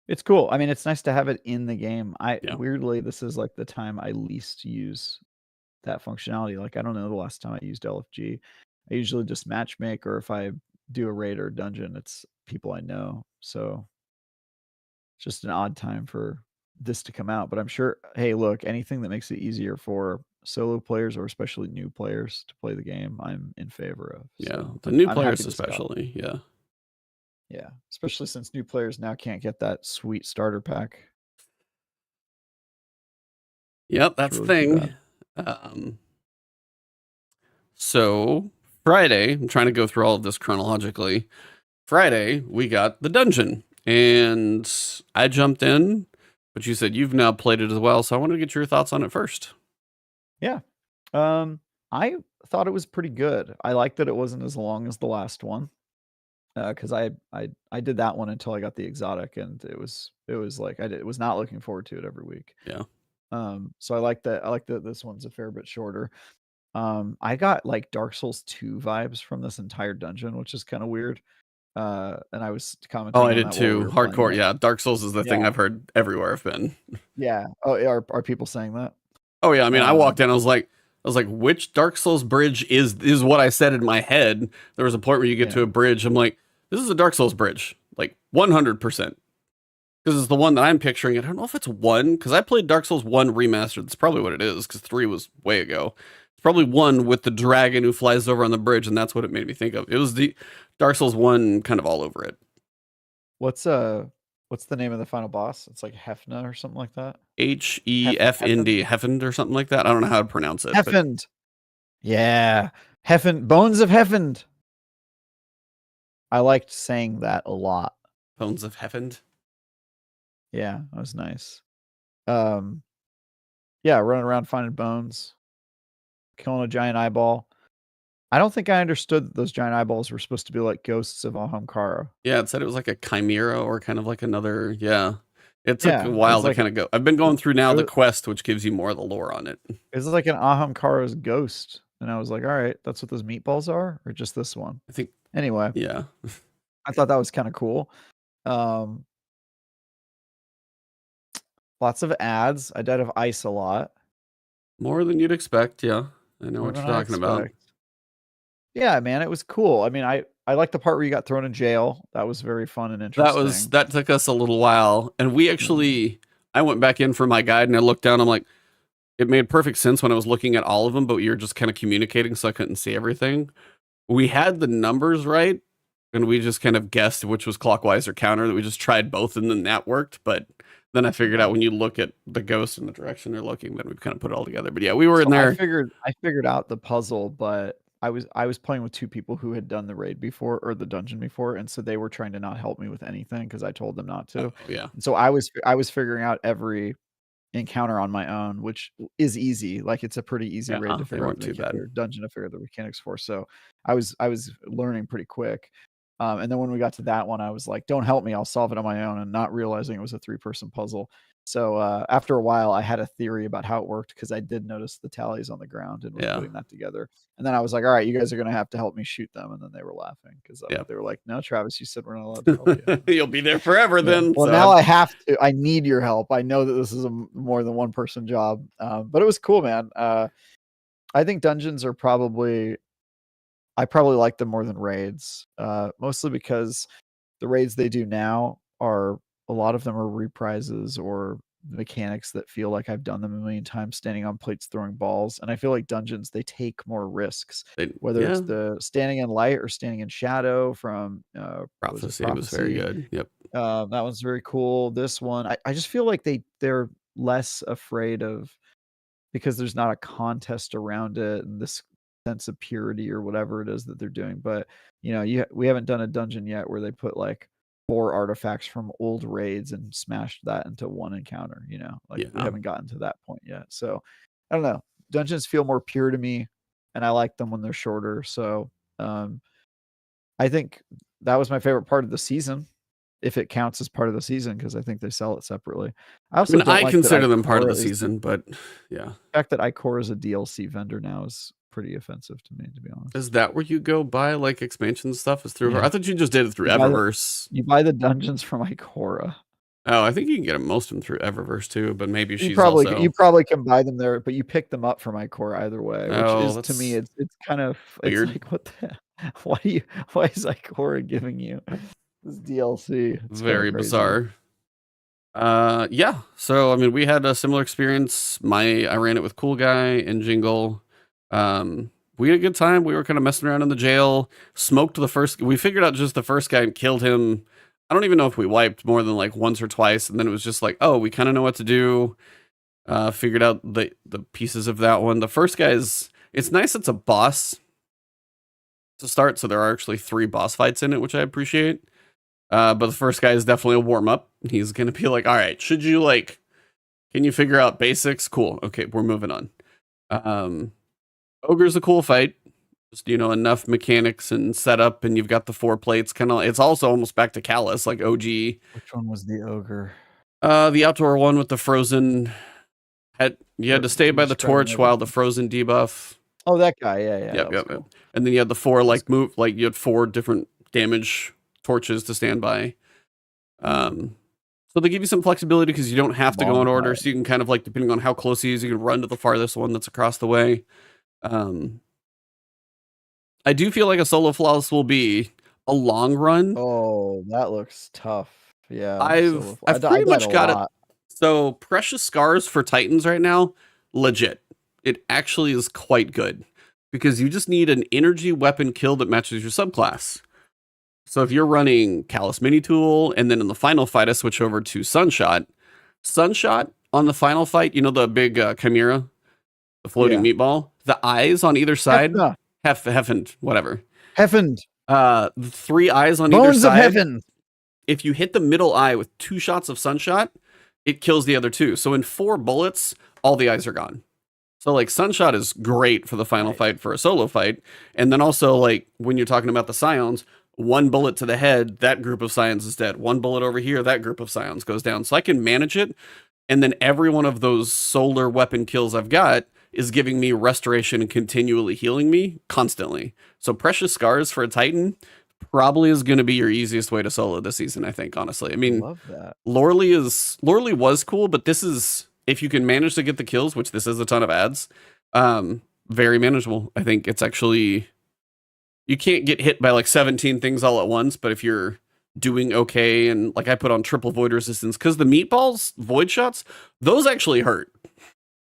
It's cool. It's nice to have it in the game. Weirdly, this is like the time I least use that functionality. Like, I don't know the last time I used LFG. I usually just matchmake, or if I do a raid or a dungeon, it's people I know. So it's just an odd time for this to come out, but I'm sure, hey, look, anything that makes it easier for solo players or especially new players to play the game, I'm in favor of. Yeah, So the new I'm players happy this got- especially. Yeah. Yeah, especially since new players now can't get that sweet starter pack. Yep, that's the really too thing. So Friday, I'm trying to go through all of this chronologically. Friday, we got the dungeon, and I jumped in, but you said you've now played it as well, so I want to get your thoughts on it first. Yeah. I thought it was pretty good. I liked that it wasn't as long as the last one. Because I did that one until I got the exotic, and it was like I was not looking forward to it every week. Yeah. So I like that. I like that this one's a fair bit shorter. I got like Dark Souls 2 vibes from this entire dungeon, which is kind of weird. And I was commenting. Oh, I on did that while too. we were playing Hardcore. it. Yeah, Dark Souls is the thing Yeah. I've heard everywhere I've been. Yeah. Oh, are people saying that? Oh yeah. I mean, I walked in. I was like, which Dark Souls bridge is what I said in my head. There was a point where you get to a bridge. I'm like, this is a Dark Souls bridge, like 100%. Because it's the one that I'm picturing. I don't know if it's 1, because I played Dark Souls 1 remastered. That's probably what it is, because 3 was way ago. It's probably 1 with the dragon who flies over on the bridge, and that's what it made me think of. It was the Dark Souls 1 kind of all over it. What's the name of the final boss? It's like Hefna or something like that. Hefnd, Heffend or something like that. I don't know how to pronounce it. Heffend. Yeah. Heffend. Bones of Heffend. I liked saying that a lot. Bones of Heffend. Yeah, that was nice. Yeah, running around finding bones, killing a giant eyeball. I don't think I understood that those giant eyeballs were supposed to be like ghosts of Ahamkara. Yeah, it said it was like a chimera or kind of like another. Yeah, it took a while to kind of go. I've been going through now the quest, which gives you more of the lore on it. It's like an Ahamkara's ghost, and I was like, all right, that's what those meatballs are, or just this one? I think. Anyway, yeah, I thought that was kind of cool. Lots of ads. I died of ice a lot. More than you'd expect. Yeah, I know what you're talking about. Yeah, man, it was cool. I mean, I like the part where you got thrown in jail. That was very fun and interesting. That took us a little while, and we actually. I went back in for my guide, and I looked down. I'm like, it made perfect sense when I was looking at all of them, but you're just kind of communicating, so I couldn't see everything. We had the numbers right, and we just kind of guessed which was clockwise or counter. That we just tried both, and then that worked. But then I figured out when you look at the ghost in the direction they're looking, then we kind of put it all together. But yeah, we were in there. I figured out the puzzle, but I was playing with 2 people who had done the raid before or the dungeon before, and so they were trying to not help me with anything because I told them not to. Oh, yeah. And so I was figuring out every encounter on my own, which is easy. Like it's a pretty easy raid to figure out or dungeon to figure out the mechanics for. So I was learning pretty quick. And then when we got to that one, I was like, don't help me, I'll solve it on my own, and not realizing it was a 3-person puzzle. So after a while, I had a theory about how it worked because I did notice the tallies on the ground and was putting that together. And then I was like, all right, you guys are going to have to help me shoot them. And then they were laughing because they were like, no, Travis, you said we're not allowed to help you. You'll be there forever then. Well, now I have to. I need your help. I know that this is a more than 1-person job, but it was cool, man. I think dungeons are I probably like them more than raids, mostly because the raids they do now are a lot of them are reprises or mechanics that feel like I've done them a million times, standing on plates, throwing balls. And I feel like dungeons, they take more risks, whether it's the standing in light or standing in shadow from Prophecy was very good. Yep. That one's very cool. This one, I just feel like they're less afraid of, because there's not a contest around it and this sense of purity or whatever it is that they're doing. But we haven't done a dungeon yet where they put like 4 artifacts from old raids and smashed that into one encounter. We haven't gotten to that point yet. So I don't know. Dungeons feel more pure to me, and I like them when they're shorter. So I think that was my favorite part of the season, if it counts as part of the season, because I think they sell it separately. I consider them part of the season, but yeah. The fact that Ikora is a DLC vendor now is pretty offensive to me, to be honest. Is that where you go buy like expansion stuff? Is through her? I thought you just did it through Eververse. You buy the dungeons from Ikora. Oh, I think you can get most of them through Eververse too, but maybe you probably can buy them there, but you pick them up from Ikora either way, which is, to me, it's kind of weird. It's like, what the why is Ikora giving you this DLC? It's very bizarre. Yeah. So I mean, we had a similar experience. I ran it with Cool Guy and Jingle. We had a good time. We were kind of messing around in the jail. Smoked the first. We figured out just the first guy and killed him. I don't even know if we wiped more than like once or twice, and then it was just like, oh, we kind of know what to do. Figured out the pieces of that one. The first guy is. It's nice. It's a boss to start, so there are actually 3 boss fights in it, which I appreciate. But the first guy is definitely a warm up. He's gonna be like, all right, can you figure out basics? Cool. Okay, we're moving on. Ogre's a cool fight. Just, enough mechanics and setup, and you've got the 4 plates. It's also almost back to Callus, like OG. Which one was the ogre? The outdoor one with the frozen. You had to stay by the torch while the frozen debuff. Oh, that guy. Yeah. Yep. Cool. And then you had the 4 you had 4 different damage torches to stand by. So they give you some flexibility because you don't have to go in order. So you can kind of depending on how close he is, you can run to the farthest one that's across the way. I do feel like a solo flawless will be a long run. Oh, that looks tough. Yeah. I've pretty much got it. So Precious Scars for Titans right now, legit. It actually is quite good because you just need an energy weapon kill that matches your subclass. So if you're running Callus Mini Tool, and then in the final fight, I switch over to Sunshot. Sunshot on the final fight, the big chimera, the floating meatball, the eyes on either side, Heffened, whatever. Heffened. The 3 eyes on either side. Bones of Heaven. If you hit the middle eye with 2 shots of Sunshot, it kills the other 2. So in 4 bullets, all the eyes are gone. So Sunshot is great for the final fight for a solo fight. And then also when you're talking about the Scions, 1 bullet to the head, that group of Scions is dead. 1 bullet over here, that group of Scions goes down. So I can manage it. And then every one of those solar weapon kills I've got is giving me restoration and continually healing me constantly. So Precious Scars for a Titan probably is going to be your easiest way to solo this season, I think, honestly. I mean, love that. Lorley was cool, but this is, if you can manage to get the kills, which this is a ton of ads, very manageable. I think it's actually, you can't get hit by 17 things all at once, but if you're doing okay, and I put on triple void resistance, because the meatballs, void shots, those actually hurt.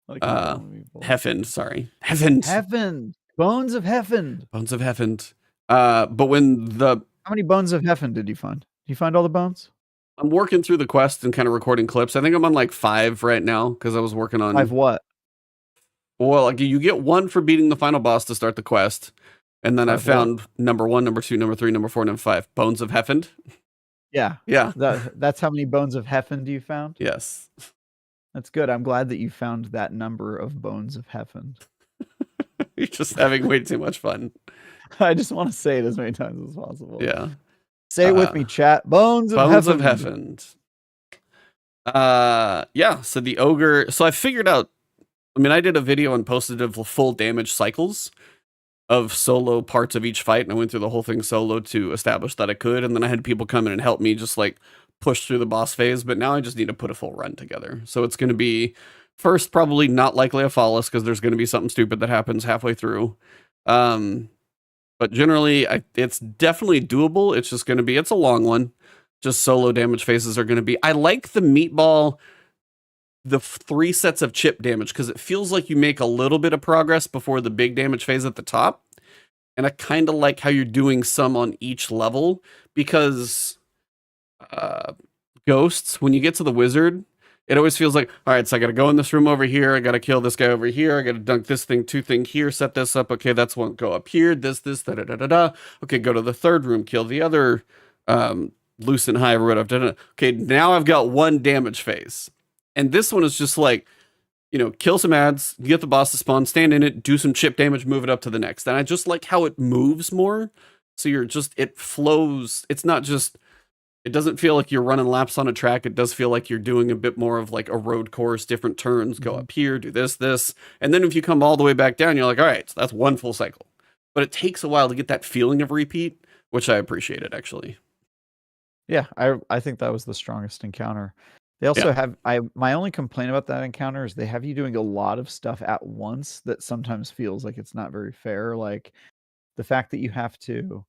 Heffened, sorry. Heffened. Bones of Heffened. Bones of Heffened. But when how many bones of Heffened did you find? Did you find all the bones? I'm working through the quest and kind of recording clips. I think I'm on 5 right now because I was working on 5 what? Well, you get 1 for beating the final boss to start the quest, and then I found number 1, number 2, number 3, number 4, number 5. Bones of Heffened. Yeah. That's how many bones of Heffened you found? Yes. That's good. I'm glad that you found that number of bones of Heffened. You're just having way too much fun. I just want to say it as many times as possible. Yeah. Say it with me, chat. Bones of Heffened. Yeah, so the ogre. So I figured out, I did a video and posted of full damage cycles of solo parts of each fight, and I went through the whole thing solo to establish that I could, and then I had people come in and help me just push through the boss phase, but now I just need to put a full run together. So it's going to be, first, probably not likely a flawless, because there's going to be something stupid that happens halfway through. But generally, it's definitely doable. It's just going to be, it's a long one. Just solo damage phases are going to be, I like the meatball, the 3 sets of chip damage, because it feels like you make a little bit of progress before the big damage phase at the top. And I kind of like how you're doing some on each level, because ghosts, when you get to the wizard, it always feels like, all right, so I got to go in this room over here. I got to kill this guy over here. I got to dunk this thing, 2 thing here, set this up. Okay, that's one. Go up here. This, da-da-da-da-da. Okay, go to the 3rd room, kill the other Lucent Hive or whatever. Da-da-da. Okay, now I've got 1 damage phase. And this one is just kill some ads, get the boss to spawn, stand in it, do some chip damage, move it up to the next. And I just like how it moves more. So it flows. It's not just, it doesn't feel like you're running laps on a track. It does feel like you're doing a bit more of a road course, different turns, go up here, do this. And then if you come all the way back down, you're like, all right, so that's 1 full cycle. But it takes a while to get that feeling of repeat, which I appreciated, actually. Yeah, I think that was the strongest encounter. They also have, my only complaint about that encounter is they have you doing a lot of stuff at once that sometimes feels like it's not very fair. Like the fact that you have to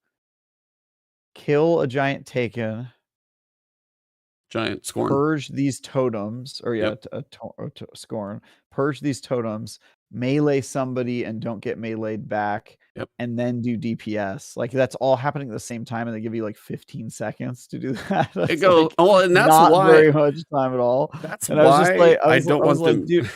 kill a giant Taken, giant scorn. Purge these totems, or Yep. scorn. Purge these totems, melee somebody, and don't get meleeed back. Yep. And then do DPS. Like that's all happening at the same time, and they give you like 15 seconds to do that. It goes like well, and that's not why very much time at all. That's and why I was just like, I don't want like, them. dude,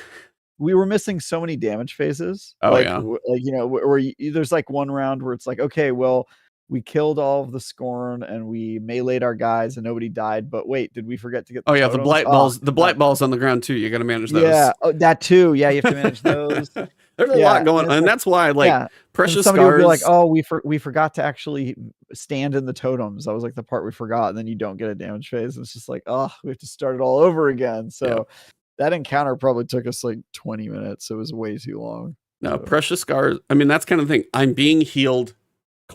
we were missing so many damage phases. Oh, like, yeah. like, you know, where there's like one round where it's like, okay, well, we killed all of the scorn and we meleeed our guys and nobody died. But wait, did we forget to get the Oh yeah, totems? the blight balls. The blight balls on the ground too. You got to manage those. Yeah, that too. Yeah, you have to manage those. There's a lot going on, and that's why like Precious somebody Scars. would be like, "Oh, we forgot to actually stand in the totems." That was like the part we forgot, and then you don't get a damage phase. It's just like, oh, we have to start it all over again. So that encounter probably took us like 20 minutes. It was way too long. No, Precious Scars. I mean, that's kind of thing. I'm being healed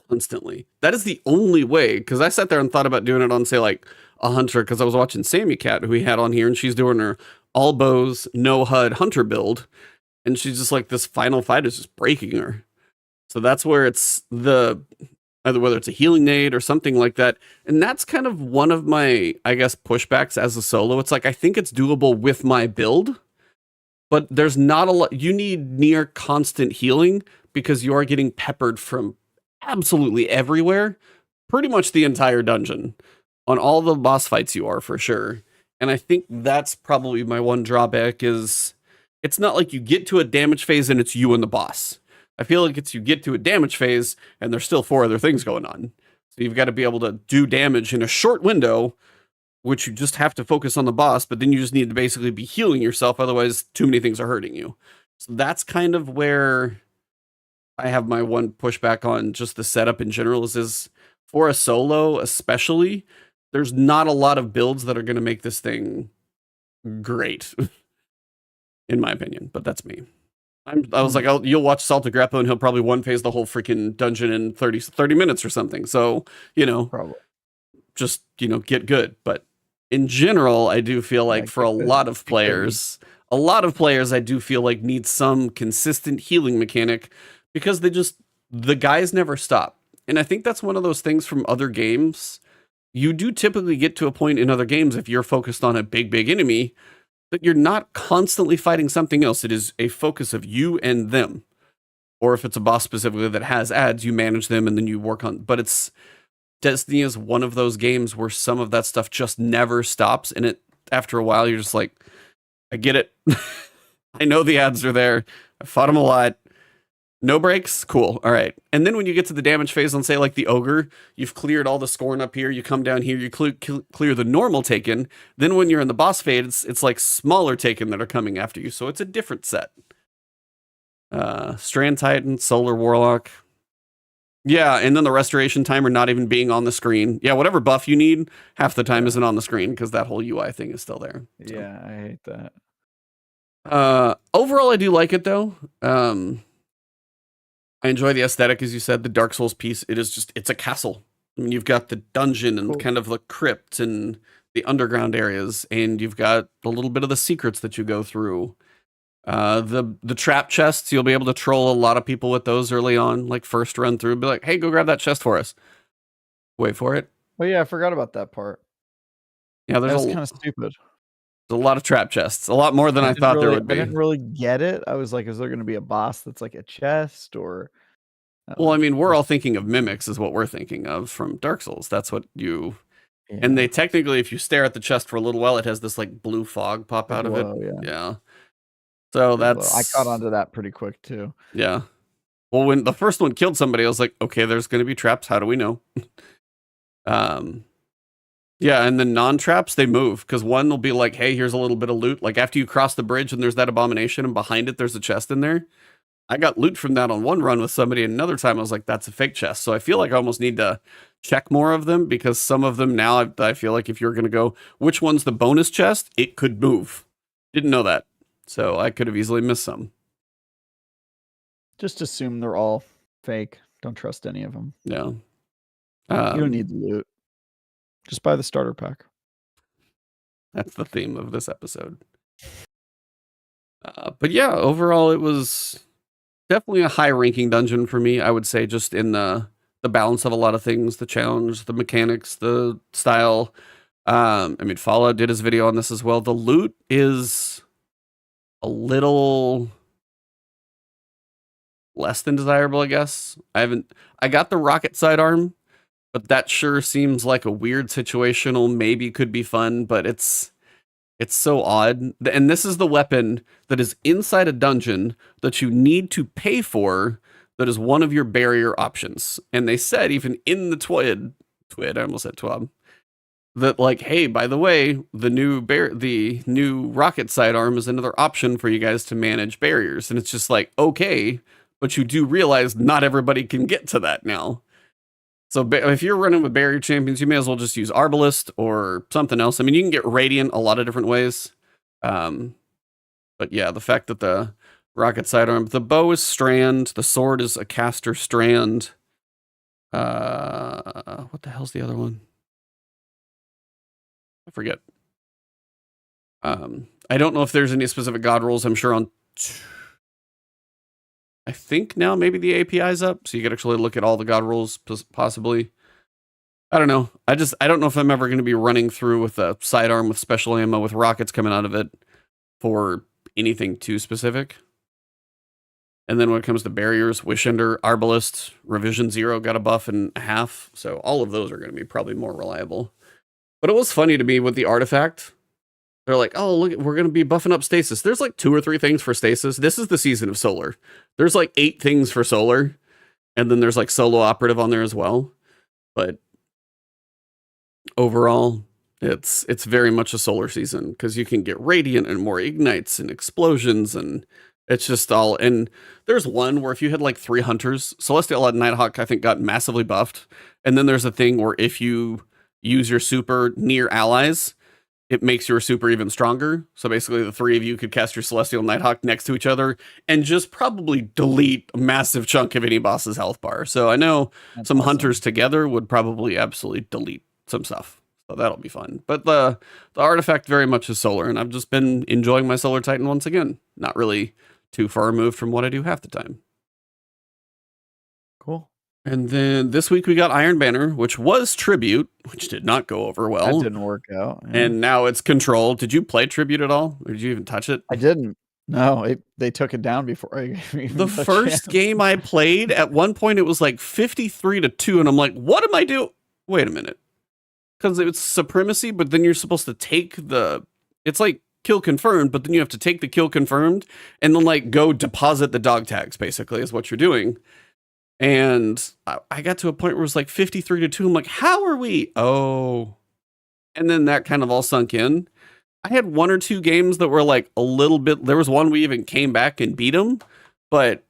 constantly. That is the only way. Because I sat there and thought about doing it on, say, like a hunter. Because I was watching Sammy Cat, who we had on here, and she's doing her all bows, no HUD hunter build. And she's just like, this final fight is just breaking her. So that's where it's either whether it's a healing nade or something like that. And that's kind of one of my, I guess, pushbacks as a solo. It's like, I think it's doable with my build, but there's not a lot. You need near constant healing because you are getting peppered from absolutely everywhere, pretty much the entire dungeon. On all the boss fights you are, for sure. And I think that's probably my one drawback is it's not like you get to a damage phase and it's you and the boss. I feel like it's you get to a damage phase and there's still 4 other things going on. So you've got to be able to do damage in a short window, which you just have to focus on the boss, but then you just need to basically be healing yourself. Otherwise, too many things are hurting you. So that's kind of where I have my one pushback on just the setup in general is for a solo, especially, there's not a lot of builds that are going to make this thing great, in my opinion, but that's me. I was like, you'll watch Salta Grappa and he'll probably one phase the whole freaking dungeon in 30 minutes or something. So, probably just, get good. But in general, I do feel like for a lot of players, I do feel like need some consistent healing mechanic because the guys never stop. And I think that's one of those things from other games. You do typically get to a point in other games if you're focused on a big enemy that you're not constantly fighting something else. It is a focus of you and them. Or if it's a boss specifically that has ads, you manage them and then you work on. But Destiny is one of those games where some of that stuff just never stops. And after a while, you're just like, I get it. I know the ads are there. I fought them a lot. No breaks? Cool. All right. And then when you get to the damage phase on, say, like the Ogre, you've cleared all the scorn up here. You come down here, you clear the normal taken. Then when you're in the boss phase, it's like smaller taken that are coming after you. So it's a different set. Strand Titan, Solar Warlock. Yeah, and then the restoration timer not even being on the screen. Yeah, whatever buff you need, half the time isn't on the screen because that whole UI thing is still there. So. Yeah, I hate that. Overall, I do like it, though. I enjoy the aesthetic, as you said, the Dark Souls piece. It's a castle. I mean, you've got the dungeon and kind of the crypt and the underground areas, and you've got a little bit of the secrets that you go through. The trap chests, you'll be able to troll a lot of people with those early on, like first run through, be like, hey, go grab that chest for us. Wait for it. Oh yeah, I forgot about that part. Yeah, that's kind of stupid. There's a lot of trap chests, a lot more than I thought there would be. I didn't really get it. I was like, is there going to be a boss that's like a chest or? Well, I mean, we're all thinking of mimics is what we're thinking of from Dark Souls. That's what and they technically, if you stare at the chest for a little while, it has this like blue fog pop out of it. Yeah. So I caught onto that pretty quick too. Yeah. Well, when the first one killed somebody, I was like, okay, there's going to be traps. How do we know? Yeah, and the non-traps, they move, because one will be like, hey, here's a little bit of loot. Like, after you cross the bridge and there's that abomination, and behind it, there's a chest in there. I got loot from that on one run with somebody, and another time I was like, that's a fake chest. So I feel like I almost need to check more of them, because some of them now, I feel like if you're going to go, which one's the bonus chest? It could move. Didn't know that. So I could have easily missed some. Just assume they're all fake. Don't trust any of them. Yeah. You don't need the loot. Just buy the starter pack. That's the theme of this episode. But yeah, overall, it was definitely a high-ranking dungeon for me. I would say just in the balance of a lot of things, the challenge, the mechanics, the style. I mean, Fallout did his video on this as well. The loot is a little less than desirable, I guess. I got the rocket sidearm, but that sure seems like a weird situational, maybe could be fun, but it's so odd. And this is the weapon that is inside a dungeon that you need to pay for, that is one of your barrier options. And they said, even in the Twid, I almost said Twab, that like, hey, by the way, the new rocket sidearm is another option for you guys to manage barriers. And it's just like, okay, but you do realize not everybody can get to that now. So if you're running with barrier champions, you may as well just use Arbalist or something else. I mean, you can get Radiant a lot of different ways. But yeah, the fact that the rocket sidearm, the bow is Strand, the sword is a caster Strand. What the hell's the other one? I forget. I don't know if there's any specific god rules. I'm sure on... I think now maybe the API's up, so you could actually look at all the god rules, possibly. I don't know. I don't know if I'm ever going to be running through with a sidearm with special ammo with rockets coming out of it for anything too specific. And then when it comes to barriers, Wishender, Arbalist, Revision 0 got a buff and a half, so all of those are going to be probably more reliable. But it was funny to me with the artifact. They're like, oh, look, we're going to be buffing up Stasis. There's like 2 or 3 things for Stasis. This is the season of Solar. There's like 8 things for Solar. And then there's like Solo Operative on there as well. But overall, it's very much a Solar season because you can get Radiant and more Ignites and Explosions. And it's just all... And there's one where if you had like 3 Hunters, Celestial and Nighthawk, I think, got massively buffed. And then there's a thing where if you use your super near allies, it makes your super even stronger. So basically the 3 of you could cast your Celestial Nighthawk next to each other and just probably delete a massive chunk of any boss's health bar. So I know that's some awesome. Hunters together would probably absolutely delete some stuff. So that'll be fun. But the artifact very much is Solar, and I've just been enjoying my Solar Titan once again. Not really too far removed from what I do half the time. Cool. And then this week we got Iron Banner, which was Tribute, which did not go over well. That didn't work out. Yeah. And now it's Control. Did you play Tribute at all? Or did you even touch it? I didn't. No, they took it down before I even the first game I played, at one point it was like 53-2, and I'm like, what am I doing? Wait a minute. Because it's Supremacy, but then you're supposed to take the... It's like kill confirmed, but then you have to take the kill confirmed and then like go deposit the dog tags, basically, is what you're doing. And I got to a point where it was like 53-2. I'm like, how are we? Oh. And then that kind of all sunk in. I had 1 or 2 games that were like a little bit... There was one we even came back and beat them. But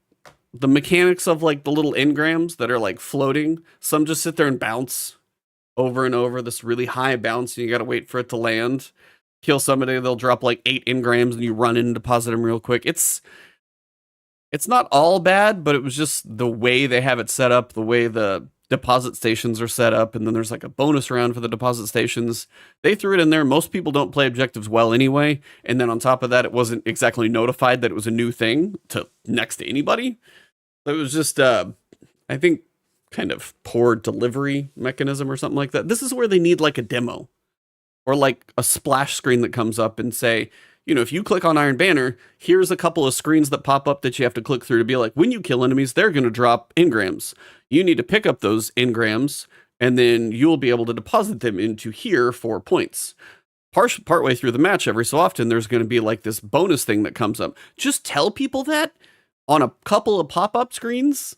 the mechanics of like the little engrams that are like floating, some just sit there and bounce over and over. This really high bounce, and you got to wait for it to land. Kill somebody, they'll drop like 8 engrams, and you run in and deposit them real quick. It's not all bad, but it was just the way they have it set up, the way the deposit stations are set up, and then there's like a bonus round for the deposit stations. They threw it in there. Most people don't play objectives well anyway, and then on top of that, it wasn't exactly notified that it was a new thing to next to anybody. So it was just, I think, kind of poor delivery mechanism or something like that. This is where they need like a demo or like a splash screen that comes up and say, you know, if you click on Iron Banner, here's a couple of screens that pop up that you have to click through to be like, when you kill enemies, they're going to drop engrams. You need to pick up those engrams, and then you'll be able to deposit them into here for points. Partway through the match, every so often, there's going to be like this bonus thing that comes up. Just tell people that on a couple of pop-up screens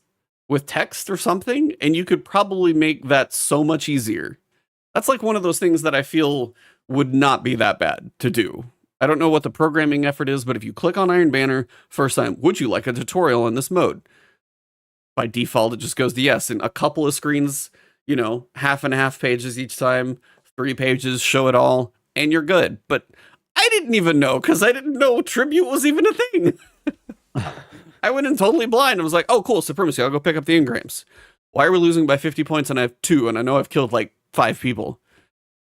with text or something, and you could probably make that so much easier. That's like one of those things that I feel would not be that bad to do. I don't know what the programming effort is, but if you click on Iron Banner first time, would you like a tutorial on this mode? By default, it just goes to yes. And a couple of screens, you know, 1.5 pages each time, 3 pages, show it all, and you're good. But I didn't even know, because I didn't know Tribute was even a thing. I went in totally blind. I was like, oh, cool, Supremacy. I'll go pick up the engrams. Why are we losing by 50 points and I have 2, and I know I've killed like 5 people?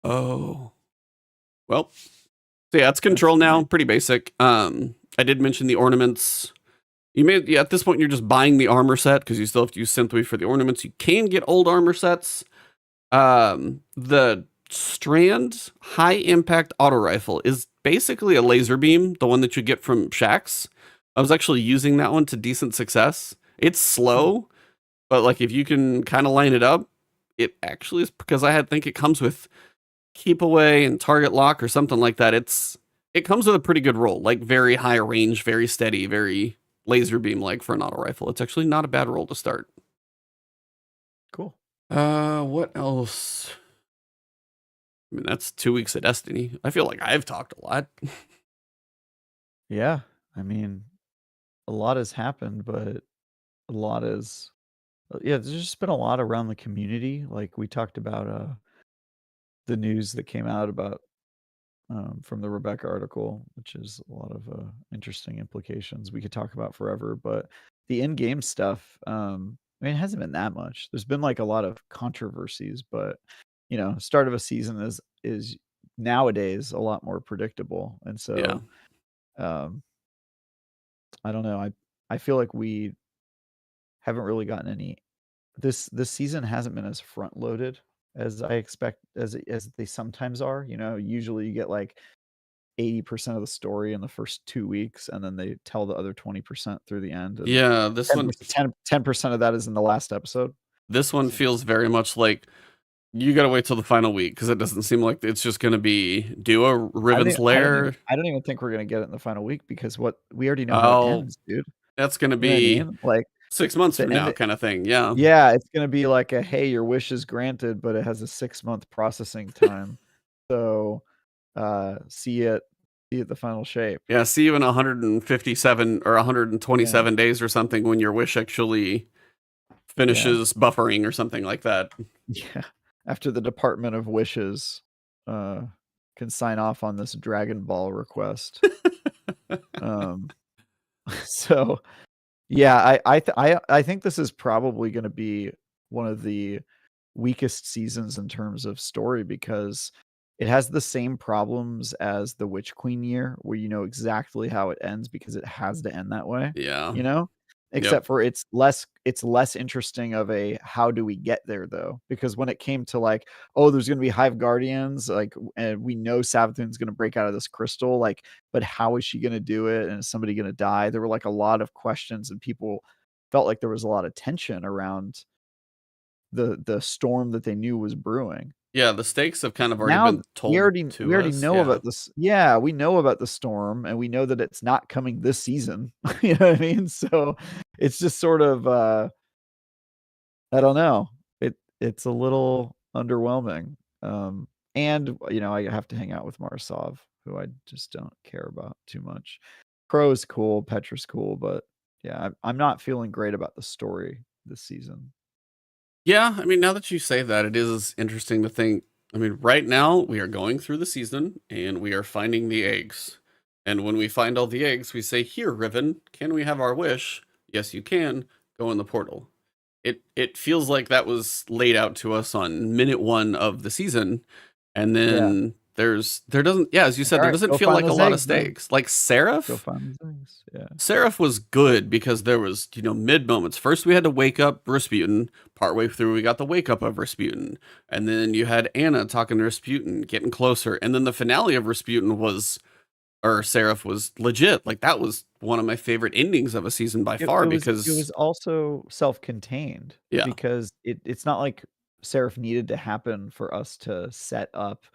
Oh. Well... So yeah, it's Control now, pretty basic. I did mention the ornaments. At this point, you're just buying the armor set, because you still have to use Synthwave for the ornaments. You can get old armor sets. The Strand high impact auto rifle is basically a laser beam, the one that you get from Shaxx. I was actually using that one to decent success. It's slow, but like if you can kind of line it up, it actually is, because think it comes with keep away and target lock or something like that. It comes with a pretty good roll, like very high range, very steady, very laser beam like for an auto rifle. It's actually not a bad roll to start. Cool. What else? I mean, that's 2 weeks of Destiny. I feel like I've talked a lot. Yeah, I mean, a lot has happened, but a lot is yeah, there's just been a lot around the community. Like we talked about the news that came out about from the Rebecca article, which is a lot of interesting implications we could talk about forever. But the in-game stuff, I mean, it hasn't been that much. There's been like a lot of controversies, but you know, start of a season is nowadays a lot more predictable, and so I don't know. I feel like we haven't really gotten any. This season hasn't been as front loaded as I expect as they sometimes are. You know, usually you get like 80% of the story in the first 2 weeks, and then they tell the other 20% through the end. And Yeah, this 10% of that is in the last episode. This one feels very much like you gotta wait till the final week because it doesn't seem like it's just gonna be do a Riven's Lair. I don't even think we're gonna get it in the final week because we already know how it ends, dude. That's gonna You know what I be mean? Like 6 months from now kind of thing. Yeah. Yeah, it's gonna be like a hey, your wish is granted, but it has a 6-month processing time. So see it the final shape. Yeah, see you in 157 or 127 days or something when your wish actually finishes buffering or something like that. Yeah. After the Department of Wishes can sign off on this Dragon Ball request. So yeah, I think this is probably going to be one of the weakest seasons in terms of story because it has the same problems as the Witch Queen year, where you know exactly how it ends because it has to end that way. Yeah. You know? Except for it's less interesting of a how do we get there though? Because when it came to like, oh, there's gonna be Hive Guardians, like, and we know Savathun's gonna break out of this crystal, like, but how is she gonna do it? And is somebody gonna die? There were like a lot of questions, and people felt like there was a lot of tension around the storm that they knew was brewing. Yeah, the stakes have kind of already Now been told we already us. know about this. Yeah, we know about the storm, and we know that it's not coming this season. You know what I mean? So it's just sort of I don't know. It's a little underwhelming. And you know, I have to hang out with Marsov, who I just don't care about too much. Crow's cool, Petra's cool, but yeah, I'm not feeling great about the story this season. Yeah, I mean, now that you say that, it is interesting to think. I mean, right now we are going through the season and we are finding the eggs. And when we find all the eggs, we say, "Here, Riven, can we have our wish?" "Yes, you can. Go in the portal." It feels like that was laid out to us on minute 1 of the season, and then there doesn't, as you said, there doesn't feel like a lot of stakes. Like Seraph. Go find those eggs. Yeah. Seraph was good because there was, mid moments. First, we had to wake up Rasputin. Partway through, we got the wake up of Rasputin. And then you had Anna talking to Rasputin, getting closer. And then the finale of Rasputin or Seraph was legit. Like, that was one of my favorite endings of a season by far because it was also self-contained. Yeah. Because it's not like Seraph needed to happen for us to set up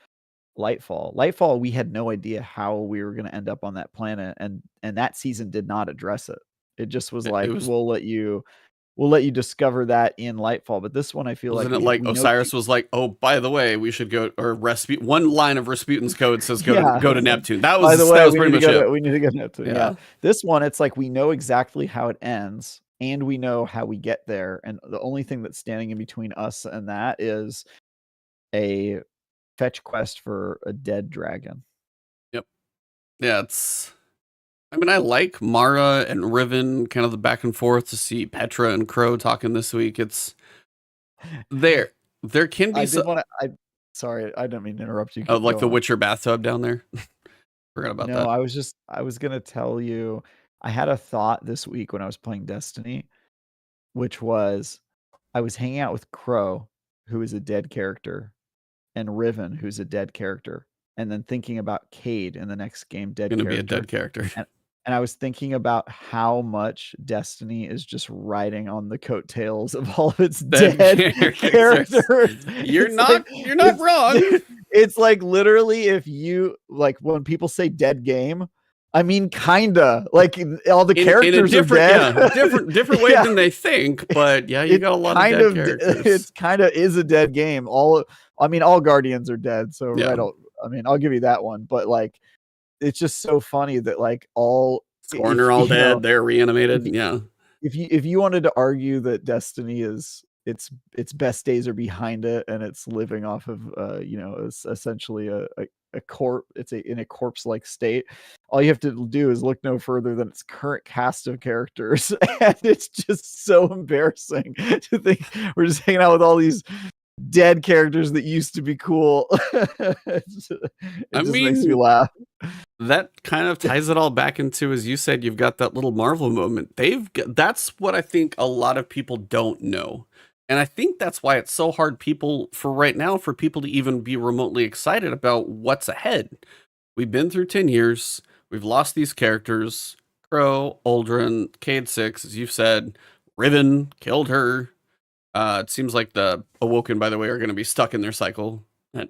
Lightfall. Lightfall, we had no idea how we were going to end up on that planet, and that season did not address it. It just was like, we'll let you discover that in Lightfall. But this one, I feel wasn't like it like Osiris was like, "Oh, by the way, we should go," or one line of Rasputin's code says go to Neptune. That was pretty much it. We need to go to Neptune. Yeah. This one, it's like we know exactly how it ends, and we know how we get there. And the only thing that's standing in between us and that is a fetch quest for a dead dragon. Yep. Yeah, I mean, I like Mara and Riven, kind of the back and forth to see Petra and Crow talking this week. It's there can be sorry, I don't mean to interrupt you. Oh, like the Witcher bathtub down there. Forgot about that. No, I was gonna tell you, I had a thought this week when I was playing Destiny, which was I was hanging out with Crow, who is a dead character, and Riven, who's a dead character, and then thinking about Cade in the next game, dead Gonna character. be a dead character. And I was thinking about how much Destiny is just riding on the coattails of all of its dead characters. You're not wrong. It's like literally if you like when people say dead game, I mean kinda like all the characters are dead. Yeah, different way than they think, but yeah, you got a lot of dead characters. It's kind of is a dead game. All Guardians are dead, so yeah. I'll give you that one, but like it's just so funny that like Scorn are all dead, they're reanimated. If you wanted to argue that Destiny is its best days are behind it and it's living off of it's essentially a corpse, it's in a corpse like state, all you have to do is look no further than its current cast of characters. And it's just so embarrassing to think we're just hanging out with all these dead characters that used to be cool. It just makes me laugh. That kind of ties it all back into, as you said, you've got that little Marvel moment. That's what I think a lot of people don't know. And I think that's why it's so hard for right now for people to even be remotely excited about what's ahead. We've been through 10 years. We've lost these characters. Crow, Uldren, Cade 6, as you've said. Riven, killed her. It seems like the Awoken, by the way, are going to be stuck in their cycle.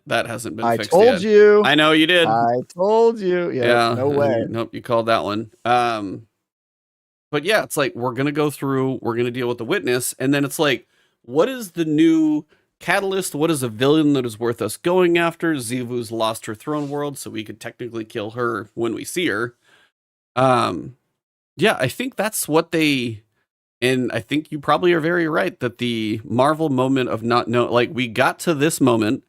That hasn't been fixed yet. I told you. I know you did. I told you. Yeah, no way. Nope, you called that one. But yeah, it's like we're going to go through, we're going to deal with the Witness, and then it's like, what is the new catalyst? What is a villain that is worth us going after? Xivu's lost her throne world, so we could technically kill her when we see her. Yeah, I think that's what and I think you probably are very right that the Marvel moment of not know, like we got to this moment,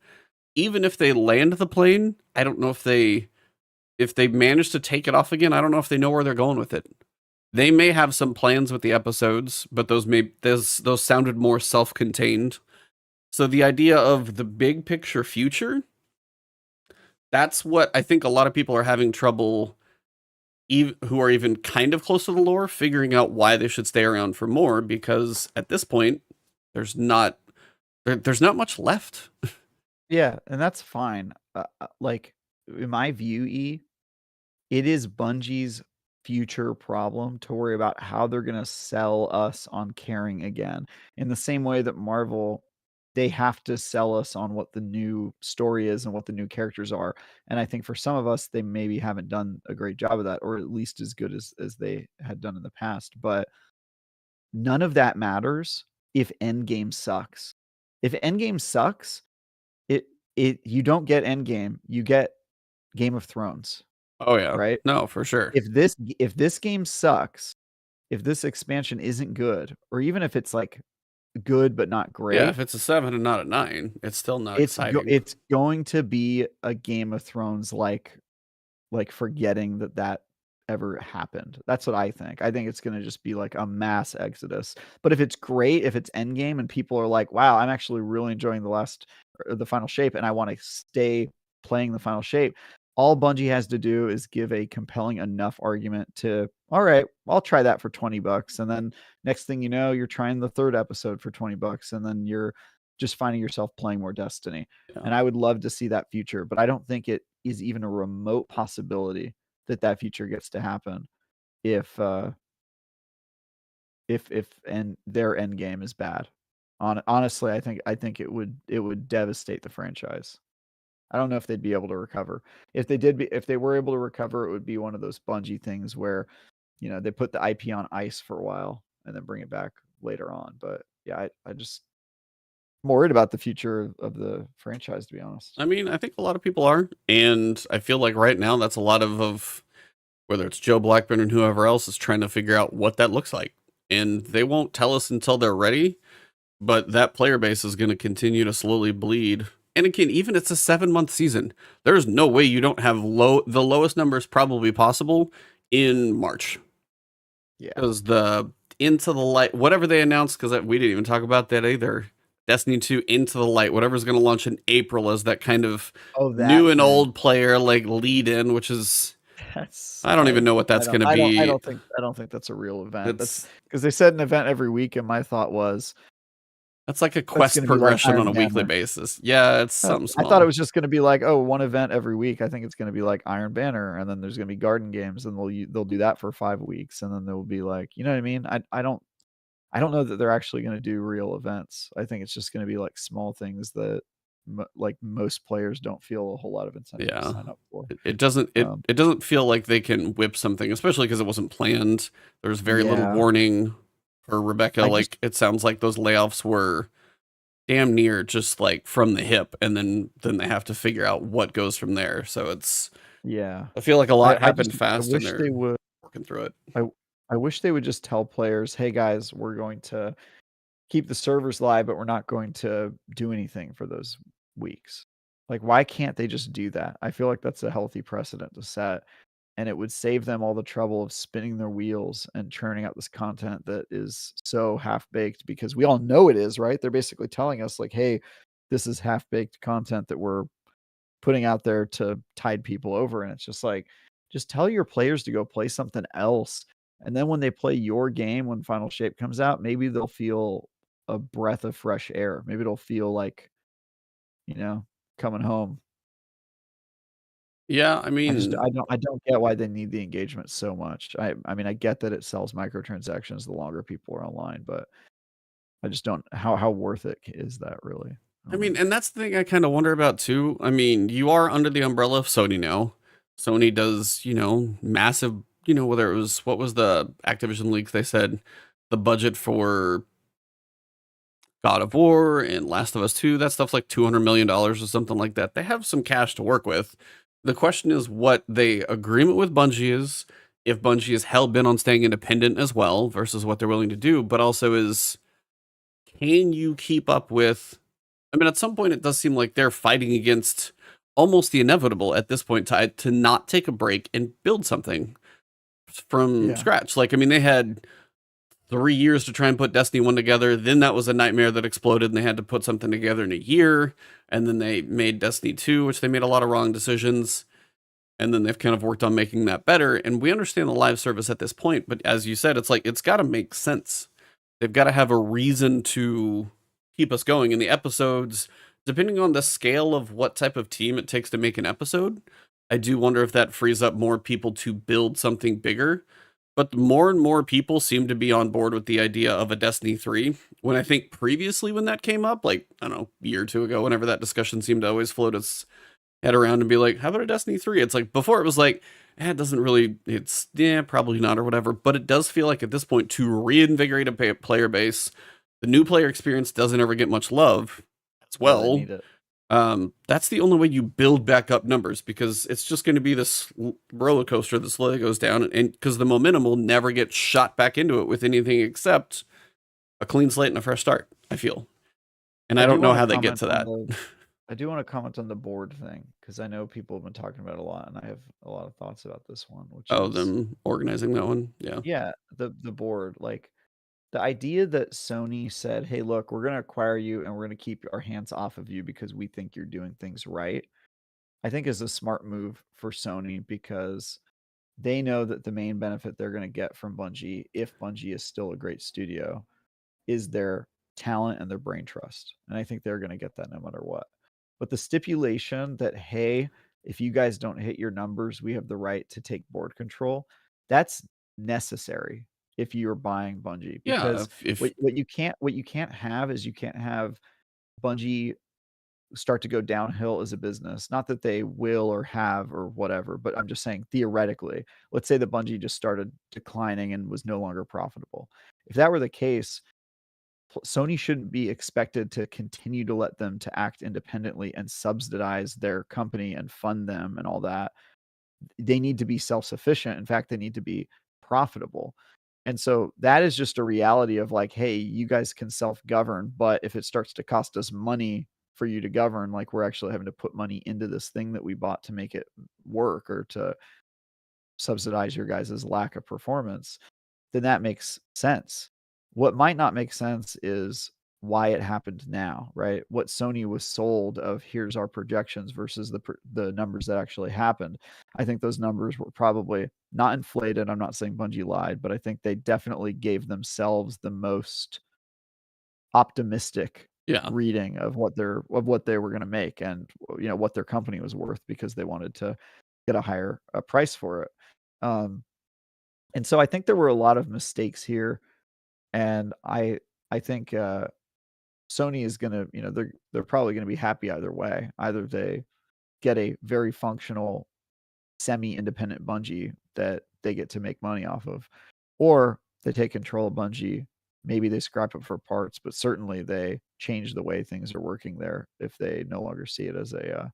even if they land the plane, I don't know if they manage to take it off again, I don't know if they know where they're going with it. They may have some plans with the episodes, but those sounded more self-contained. So the idea of the big picture future, that's what I think a lot of people are having trouble, who are even kind of close to the lore, figuring out why they should stay around for more, because at this point, there's not much left. Yeah, and that's fine. Like in my view, it is Bungie's future problem to worry about how they're going to sell us on caring again. In the same way that Marvel, they have to sell us on what the new story is and what the new characters are. And I think for some of us, they maybe haven't done a great job of that, or at least as good as they had done in the past. But none of that matters if Endgame sucks. If Endgame sucks, you don't get Endgame, you get Game of Thrones. Oh yeah. Right? No, for sure. If this game sucks, if this expansion isn't good, or even if it's like good but not great. Yeah, if it's a 7 and not a 9, it's still not exciting. It's going to be a Game of Thrones like forgetting that ever happened. That's what I think. I think it's going to just be like a mass exodus. But if it's great, if it's Endgame and people are like, wow, I'm actually really enjoying the final shape and I want to stay playing the final shape, all Bungie has to do is give a compelling enough argument to, all right, I'll try that for $20. And then next thing you know, you're trying the third episode for $20, and then you're just finding yourself playing more Destiny. Yeah. And I would love to see that future, but I don't think it is even a remote possibility that future gets to happen if their end game is bad. Honestly, I think it would devastate the franchise. I don't know if they'd be able to recover. If they were able to recover, it would be one of those Bungie things where, they put the IP on ice for a while and then bring it back later on. But yeah, I'm more worried about the future of the franchise, to be honest. I mean, I think a lot of people are, and I feel like right now that's a lot of whether it's Joe Blackburn and whoever else is trying to figure out what that looks like, and they won't tell us until they're ready. But that player base is going to continue to slowly bleed. And again, even it's a 7-month season, there's no way you don't have the lowest numbers probably possible in March. Yeah. Because the Into the Light, whatever they announced, because we didn't even talk about that either. Destiny 2 Into the Light, whatever's going to launch in April as that kind of new and old player like lead in, which is I don't even know what that's going to be. I don't think that's a real event. That's because they said an event every week, and my thought was, That's like a That's quest gonna be like progression on Iron a weekly Banner. basis. Yeah, it's something I thought it small. was just gonna be like, oh, one event every week. I think it's gonna be like Iron Banner, and then there's gonna be garden games, and they'll do that for 5 weeks, and then they'll be like, you know what I mean? I don't know that they're actually gonna do real events. I think it's just gonna be like small things that like most players don't feel a whole lot of incentive to Yeah. sign up for. It doesn't it doesn't feel like they can whip something, especially because it wasn't planned. There's very little Yeah. warning for Rebecca. I Like just it sounds like those layoffs were damn near just like from the hip, and then they have to figure out what goes from there. So it's yeah. I feel like a lot I happened I fast, and wish they're they would working through it. I wish they would just tell players, "Hey guys, we're going to keep the servers live, but we're not going to do anything for those weeks." Like, why can't they just do that? I feel like that's a healthy precedent to set, and it would save them all the trouble of spinning their wheels and churning out this content that is so half-baked, because we all know it is, right? They're basically telling us like, "Hey, this is half-baked content that we're putting out there to tide people over," and it's just like, just tell your players to go play something else, and then when they play your game, when Final Shape comes out, maybe they'll feel a breath of fresh air. Maybe it'll feel like, you know, coming home. Yeah, I mean, I don't get why they need the engagement so much. I mean, I get that it sells microtransactions the longer people are online, but I just don't how worth it is that really? I I don't mean, know. and that's the thing I kind of wonder about too. I mean, you are under the umbrella of Sony now. Sony does, massive, whether it was what was the Activision leaks they said the budget for God of War and Last of Us 2, that stuff's like $200 million or something like that. They have some cash to work with. The question is what the agreement with Bungie is, if Bungie is hell bent on staying independent as well versus what they're willing to do, but also is can you keep up with I mean, at some point, it does seem like they're fighting against almost the inevitable at this point to not take a break and build something from Yeah. scratch. Like, I mean, they had 3 years to try and put Destiny 1 together. Then that was a nightmare that exploded, and they had to put something together in a year. And then they made Destiny 2, which they made a lot of wrong decisions. And then they've kind of worked on making that better. And we understand the live service at this point. But as you said, it's like, it's got to make sense. They've got to have a reason to keep us going. And the episodes, depending on the scale of what type of team it takes to make an episode, I do wonder if that frees up more people to build something bigger. But more and more people seem to be on board with the idea of a Destiny 3. When I think previously when that came up, like, I don't know, a year or two ago, whenever that discussion seemed to always float its head around and be like, how about a Destiny 3? It's like, before it was like, it doesn't really, it's, yeah, probably not or whatever. But it does feel like at this point, to reinvigorate a player base, the new player experience doesn't ever get much love as No, they well. need it. That's the only way you build back up numbers, because it's just going to be this roller coaster that slowly goes down, and because the momentum will never get shot back into it with anything except a clean slate and a fresh start, I feel. And I I do don't know wanna how they get comment to on that. the I do wanna comment on the board thing, because I know people have been talking about it a lot, and I have a lot of thoughts about this one, which Oh, is, them organizing that one. Yeah. yeah, the board, like, the idea that Sony said, "Hey, look, we're gonna acquire you, and we're gonna keep our hands off of you because we think you're doing things right," I think is a smart move for Sony, because they know that the main benefit they're gonna get from Bungie, if Bungie is still a great studio, is their talent and their brain trust. And I think they're going to get that no matter what. But the stipulation that, hey, if you guys don't hit your numbers, we have the right to take board control, that's necessary if you're buying Bungie. Yeah. Because what you can't have is, you can't have Bungie start to go downhill as a business. Not that they will or have or whatever, but I'm just saying theoretically, let's say that Bungie just started declining and was no longer profitable. If that were the case, Sony shouldn't be expected to continue to let them to act independently and subsidize their company and fund them and all that. They need to be self-sufficient. In fact, they need to be profitable. And so that is just a reality of like, hey, you guys can self-govern, but if it starts to cost us money for you to govern, like we're actually having to put money into this thing that we bought to make it work or to subsidize your guys' lack of performance, then that makes sense. What might not make sense is why it happened now, right? What Sony was sold of, here's our projections versus the numbers that actually happened. I think those numbers were probably not inflated. I'm not saying Bungie lied, but I think they definitely gave themselves the most optimistic Yeah. reading of what they were going to make, and what their company was worth, because they wanted to get a higher price for it. And so I think there were a lot of mistakes here, and I think Sony is gonna, they're probably gonna be happy either way. Either they get a very functional semi-independent Bungie that they get to make money off of, or they take control of Bungie. Maybe they scrap it for parts, but certainly they change the way things are working there if they no longer see it as a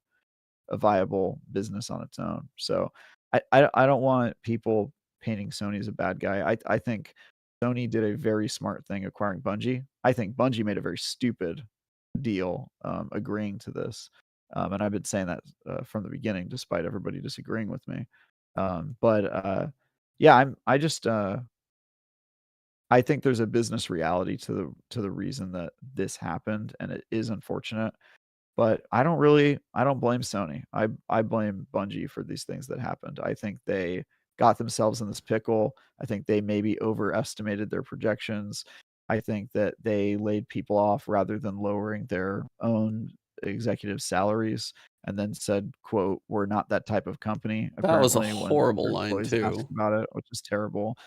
viable business on its own. So I don't want people painting Sony as a bad guy. I think Sony did a very smart thing acquiring Bungie. I think Bungie made a very stupid deal agreeing to this. And I've been saying that from the beginning, despite everybody disagreeing with me. Yeah, I think there's a business reality to the reason that this happened, and it is unfortunate. But I don't blame Sony. I blame Bungie for these things that happened. I think they got themselves in this pickle. I think they maybe overestimated their projections. I think that they laid people off rather than lowering their own executive salaries, and then said, quote, "We're not that type of company," That was a apparently, when horrible their line employees asked too. about it, which is terrible.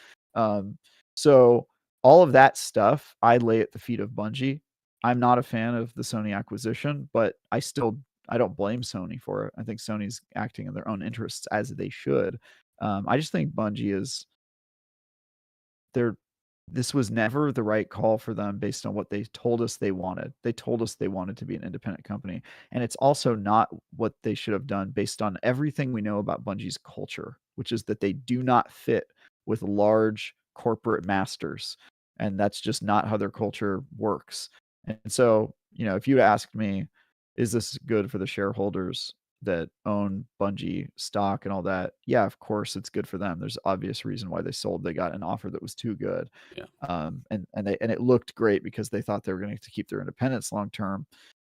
So all of that stuff I lay at the feet of Bungie. I'm not a fan of the Sony acquisition, but I don't blame Sony for it. I think Sony's acting in their own interests, as they should. I just think Bungie is this was never the right call for them based on what they told us they wanted. They told us they wanted to be an independent company, and it's also not what they should have done based on everything we know about Bungie's culture, which is that they do not fit with large corporate masters, and that's just not how their culture works. And so, if you'd asked me, is this good for the shareholders that own Bungie stock and all that? Yeah, of course it's good for them. There's obvious reason why they sold. They got an offer that was too good. Yeah. And it looked great because they thought they were going to keep their independence long term.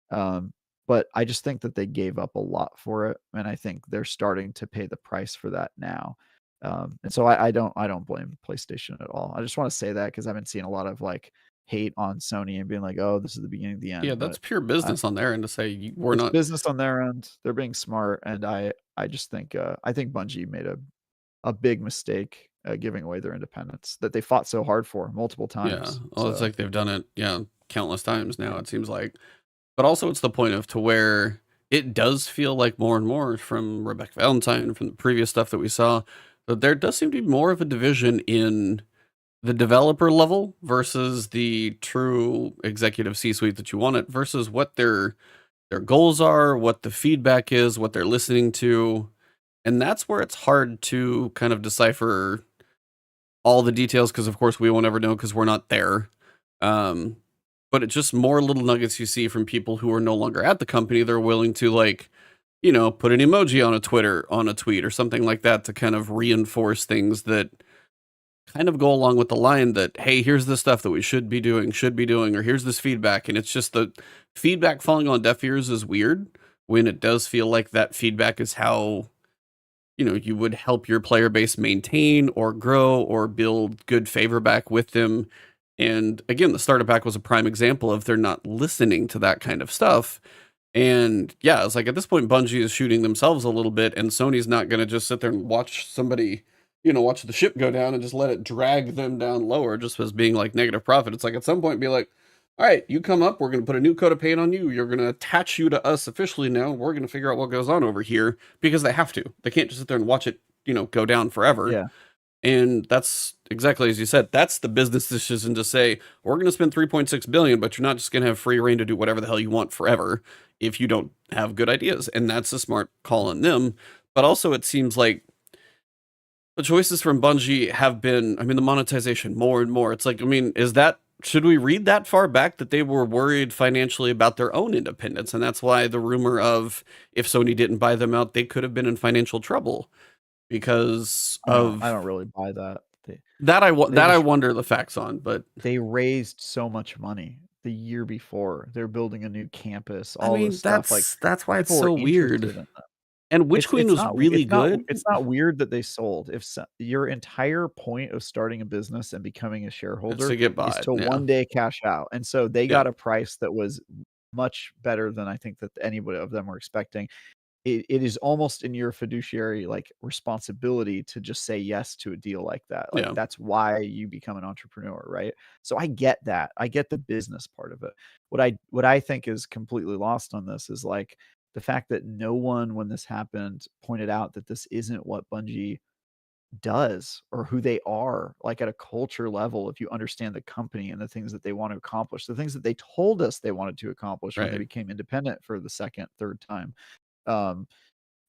But I just think that they gave up a lot for it, and I think they're starting to pay the price for that now. And so I don't blame PlayStation at all. I just want to say that because I've been seeing a lot of hate on Sony and being like, "Oh, this is the beginning of the end." Yeah, that's But pure business on their end to say we're it's not. business on their end. They're being smart, and I just think I think Bungie made a big mistake giving away their independence that they fought so hard for multiple Yeah, times. well, it's So like they've done it, countless times now. yeah. It seems like, but also it's the point of to where it does feel like more and more from Rebecca Valentine, from the previous stuff that we saw, that there does seem to be more of a division in the developer level versus the true executive C-suite that you want it, versus what their goals are, what the feedback is, what they're listening to. And that's where it's hard to kind of decipher all the details, because of course we won't ever know because we're not there. But it's just more little nuggets you see from people who are no longer at the company. They're willing to put an emoji on a tweet or something like that to kind of reinforce things that kind of go along with the line that, hey, here's the stuff that we should be doing, or here's this feedback. And it's just the feedback falling on deaf ears is weird when it does feel like that feedback is how, you would help your player base maintain or grow or build good favor back with them. And again, the starter pack was a prime example of they're not listening to that kind of stuff. And yeah, it's like at this point, Bungie is shooting themselves a little bit, and Sony's not going to just sit there and watch somebody, watch the ship go down and just let it drag them down lower just as being like negative profit. It's like at some point be like, all right, you come up, we're going to put a new coat of paint on you. You're going to attach you to us officially now. We're going to figure out what goes on over here, because they have to. They can't just sit there and watch it, go down forever. Yeah. And that's exactly as you said. That's the business decision to say, we're going to spend 3.6 billion, but you're not just going to have free reign to do whatever the hell you want forever if you don't have good ideas. And that's a smart call on them. But also it seems like the choices from Bungie have been, the monetization more and more. It's like, should we read that far back that they were worried financially about their own independence? And that's why the rumor of, if Sony didn't buy them out, they could have been in financial trouble because I of don't really buy that. I wonder the facts on. But they raised so much money the year before. They're building a new campus, all this stuff. That's why it's people were so interested weird. in that. And Witch Queen was really good. It's not weird that they sold. If your entire point of starting a business and becoming a It's shareholder to get is bought. to Yeah. one day cash out, and so they Yeah. got a price that was much better than I think that anybody of them were expecting. It is almost in your fiduciary like responsibility to just say yes to a deal like that. Like Yeah. that's why you become an entrepreneur, right? So I get that. I get the business part of it. What I think is completely lost on this is like the fact that no one when this happened pointed out that this isn't what Bungie does or who they are, like at a culture level. If you understand the company and the things that they want to accomplish, the things that they told us they wanted to accomplish when they Right. became independent for the second, third time. um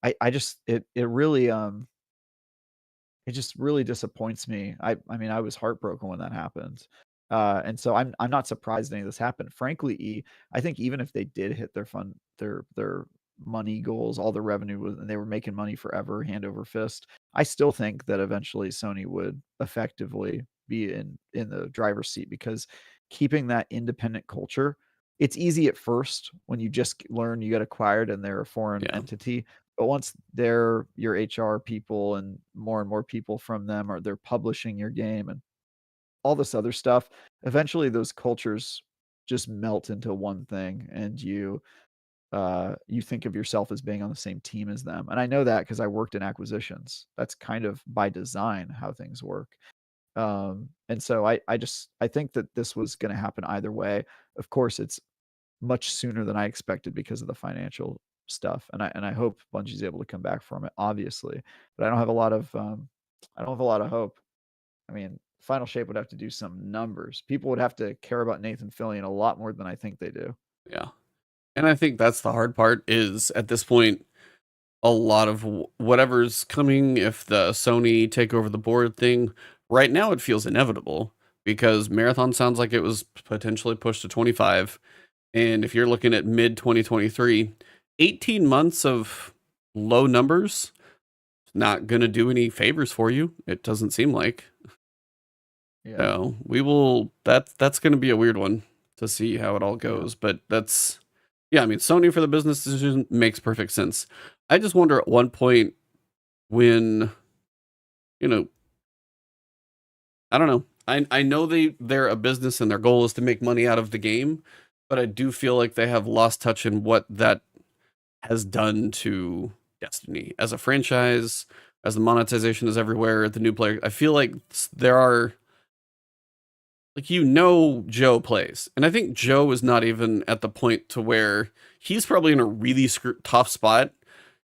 I just it really it just really disappoints me. I mean, I was heartbroken when that happened. And so I'm not surprised any of this happened. Frankly, I think even if they did hit their money goals, all the revenue was, and they were making money forever, hand over fist, I still think that eventually Sony would effectively be in the driver's seat because keeping that independent culture, it's easy at first when you just learn you get acquired and they're a foreign Yeah. entity. But once they're your HR people and more people from them, or they're publishing your game and all this other stuff, eventually those cultures just melt into one thing, and you think of yourself as being on the same team as them. And I know that because I worked in acquisitions. That's kind of by design how things work. And so I think that this was going to happen either way. Of course, it's much sooner than I expected because of the financial stuff, and I hope Bungie's able to come back from it, obviously. But I don't have a lot of hope. I mean, Final Shape would have to do some numbers. People would have to care about Nathan Fillion a lot more than I think they do. Yeah. And I think that's the hard part is at this point, a lot of whatever's coming, if the Sony take over the board thing, right now it feels inevitable because Marathon sounds like it was potentially pushed to 25. And if you're looking at mid 2023, 18 months of low numbers, not going to do any favors for you. It doesn't seem like. Yeah. So that's going to be a weird one to see how it all goes. But that's, yeah, I mean, Sony for the business decision makes perfect sense. I just wonder at one point when, you know, I don't know. I know they're a business and their goal is to make money out of the game, but I do feel like they have lost touch in what that has done to Destiny as a franchise, as the monetization is everywhere, the new player. I feel like there are, like, Joe plays, and I think Joe is not even at the point to where he's probably in a really tough spot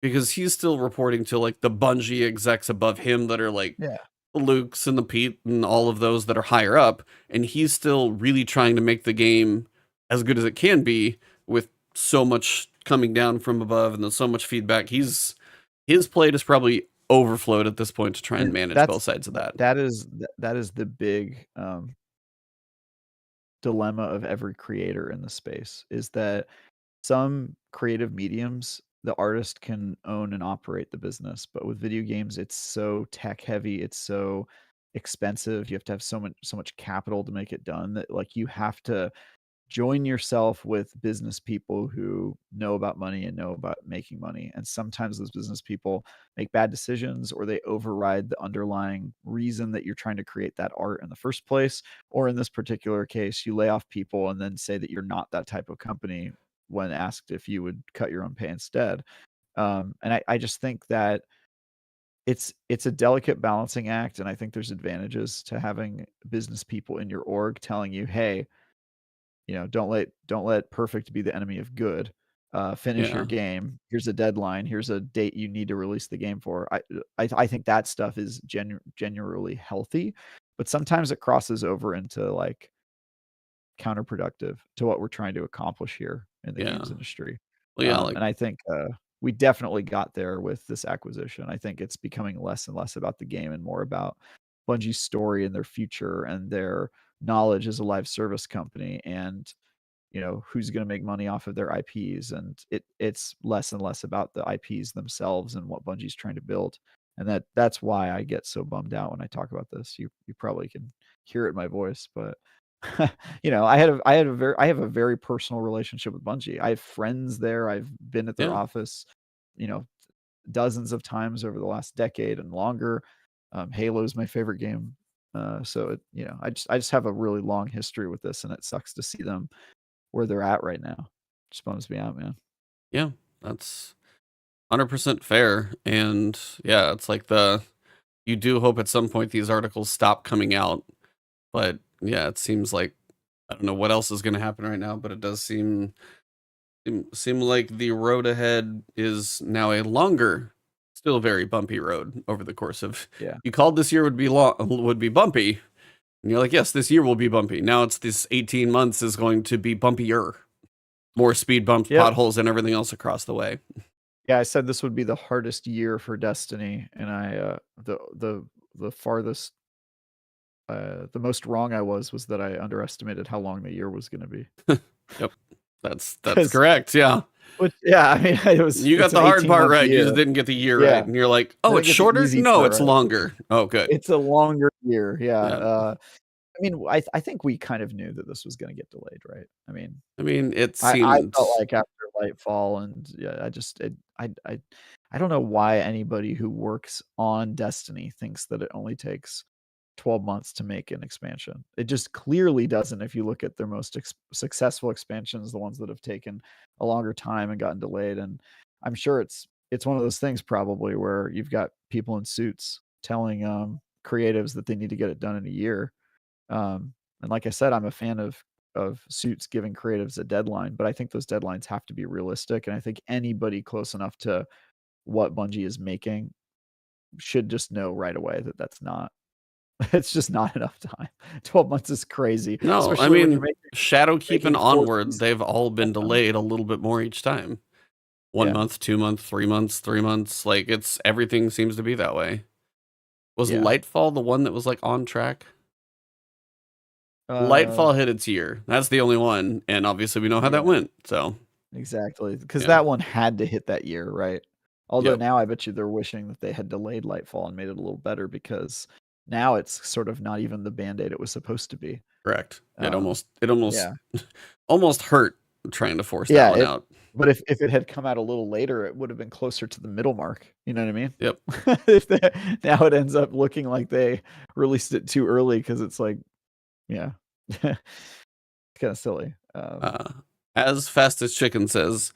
because he's still reporting to like the Bungie execs above him that are like Yeah. the Lukes and the Pete and all of those that are higher up, and he's still really trying to make the game as good as it can be with so much coming down from above and there's so much feedback. His plate is probably overflowed at this point to try and manage both sides of that. That is the big dilemma of every creator in the space, is that some creative mediums, the artist can own and operate the business, but with video games, it's so tech heavy, it's so expensive. You have to have so much capital to make it done that like you have to join yourself with business people who know about money and know about making money. And sometimes those business people make bad decisions, or they override the underlying reason that you're trying to create that art in the first place. Or in this particular case, you lay off people and then say that you're not that type of company when asked if you would cut your own pay instead. And I just think that it's a delicate balancing act. And I think there's advantages to having business people in your org telling you, hey, don't let perfect be the enemy of good. Finish your Yeah. game. Here's a deadline. Here's a date you need to release the game for. I think that stuff is genuinely healthy, but sometimes it crosses over into like counterproductive to what we're trying to accomplish here in the Yeah. games industry. Well, yeah, like, And I think we definitely got there with this acquisition. I think it's becoming less and less about the game and more about Bungie's story and their future and their knowledge as a live service company, and who's going to make money off of their IPs. And it's less and less about the IPs themselves and what Bungie's trying to build. And that's why I get so bummed out when I talk about this. You probably can hear it in my voice, but I have a very personal relationship with Bungie. I have friends there. I've been at their yeah. office, you know, dozens of times over the last decade and longer. Halo is my favorite game. So I just have a really long history with this, and it sucks to see them where they're at right now. Just bums me out, man. Yeah, that's 100% fair. And yeah, it's like you do hope at some point these articles stop coming out. But yeah, it seems like, I don't know what else is going to happen right now, but it does seem like the road ahead is now a longer, still very bumpy road over the course of. Yeah. You called this year would be bumpy, and you're like, yes, this year will be bumpy. Now it's this 18 months is going to be bumpier, more speed bumps, potholes, and everything else across the way. Yeah, I said this would be the hardest year for Destiny, and I the farthest, the most wrong I was that I underestimated how long the year was going to be. Yep, that's correct. Yeah. Which, yeah, I mean, it was. You got the hard part right. You just didn't get the year right, and you're like, oh, it's shorter. No, it's longer. Oh, good. It's a longer year. Yeah. I mean, I think we kind of knew that this was going to get delayed, right? I mean, it seemed. I felt like after Nightfall, and yeah, I don't know why anybody who works on Destiny thinks that it only takes 12 months to make an expansion. It just clearly doesn't. If you look at their most successful expansions, the ones that have taken a longer time and gotten delayed, and I'm sure it's one of those things probably where you've got people in suits telling creatives that they need to get it done in a year. And like I said, I'm a fan of suits giving creatives a deadline, but I think those deadlines have to be realistic. And I think anybody close enough to what Bungie is making should just know right away that that's not. It's just not enough time. 12 months is crazy. No, I mean, Shadowkeep and onward, they've all been delayed a little bit more each time. 1 month, 2 months, 3 months, 3 months. Like, everything seems to be that way. Was Nightfall the one that was like on track? Nightfall hit its year. That's the only one, and obviously we know how that went. So exactly, because that one had to hit that year, right? Although now I bet you they're wishing that they had delayed Nightfall and made it a little better, because now it's sort of not even the Band-Aid it was supposed to be. Correct. It almost almost hurt trying to force that one out. But if it had come out a little later, it would have been closer to the middle mark. You know what I mean? Yep. Now it ends up looking like they released it too early, because it's like, yeah, it's kind of silly. As Fast as Chicken says,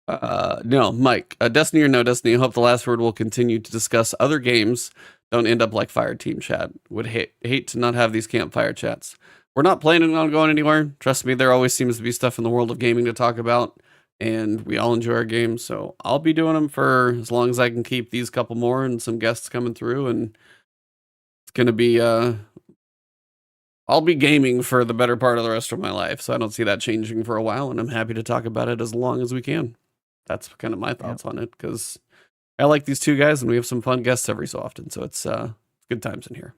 no, Mike, Destiny or no Destiny, I hope the last word will continue to discuss other games. Don't end up like Fire Team chat. Would hate to not have these campfire chats. We're not planning on going anywhere. Trust me, there always seems to be stuff in the world of gaming to talk about, and we all enjoy our games. So I'll be doing them for as long as I can keep these couple more and some guests coming through, and it's gonna be I'll be gaming for the better part of the rest of my life, so I don't see that changing for a while, and I'm happy to talk about it as long as we can. That's kind of my thoughts on it, because I like these two guys, and we have some fun guests every so often, so it's good times in here.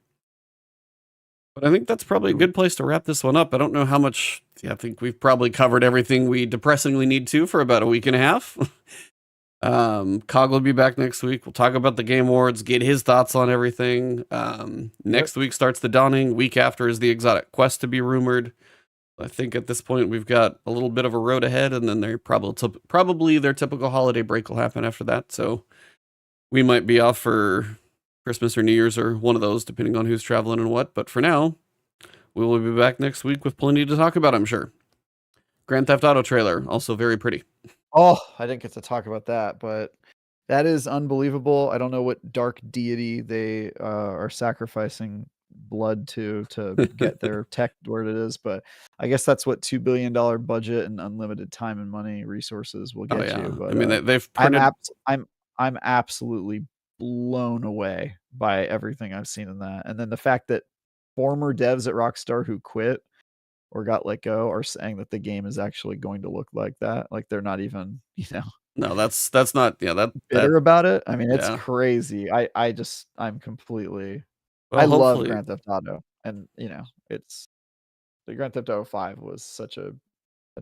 But I think that's probably a good place to wrap this one up. I don't know how much. Yeah, I think we've probably covered everything we depressingly need to for about a week and a half. Cog will be back next week. We'll talk about the Game Awards, get his thoughts on everything. Next week starts the Dawning. Week after is the Exotic Quest to be rumored. I think at this point we've got a little bit of a road ahead, and then they're probably their typical holiday break will happen after that. So we might be off for Christmas or New Year's or one of those, depending on who's traveling and what. But for now, we will be back next week with plenty to talk about, I'm sure. Grand Theft Auto trailer, also very pretty. Oh, I didn't get to talk about that, but that is unbelievable. I don't know what dark deity they are sacrificing blood to get their tech where it is, but I guess that's what $2 billion budget and unlimited time and money resources will get you. But I mean, they've printed... I'm absolutely blown away by everything I've seen in that, and then the fact that former devs at Rockstar who quit or got let go are saying that the game is actually going to look like that. Like, they're not even, No, that's not, bitter about it. I mean, it's crazy. I'm completely, I love Grand Theft Auto, and it's the Grand Theft Auto 5 was such an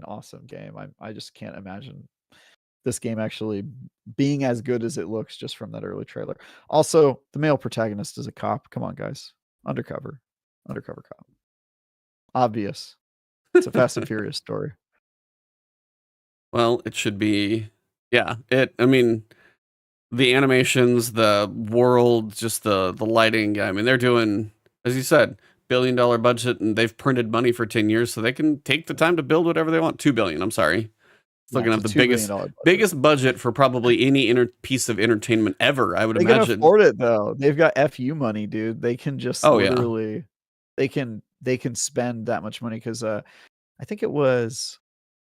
awesome game. I just can't imagine this game actually being as good as it looks just from that early trailer. Also, the male protagonist is a cop. Come on, guys. Undercover cop. Obvious. It's a Fast and Furious story. Well, it should be. Yeah, I mean, the animations, the world, just the lighting. I mean, they're doing, as you said, $1 billion budget, and they've printed money for 10 years, so they can take the time to build whatever they want. 2 billion. I'm sorry. Still Yeah, gonna it's have a the $2 billion budget. biggest budget for probably any piece of entertainment ever, I would They imagine. can afford it though. They've got FU money, dude. They can just literally, they can spend that much money because I think it was,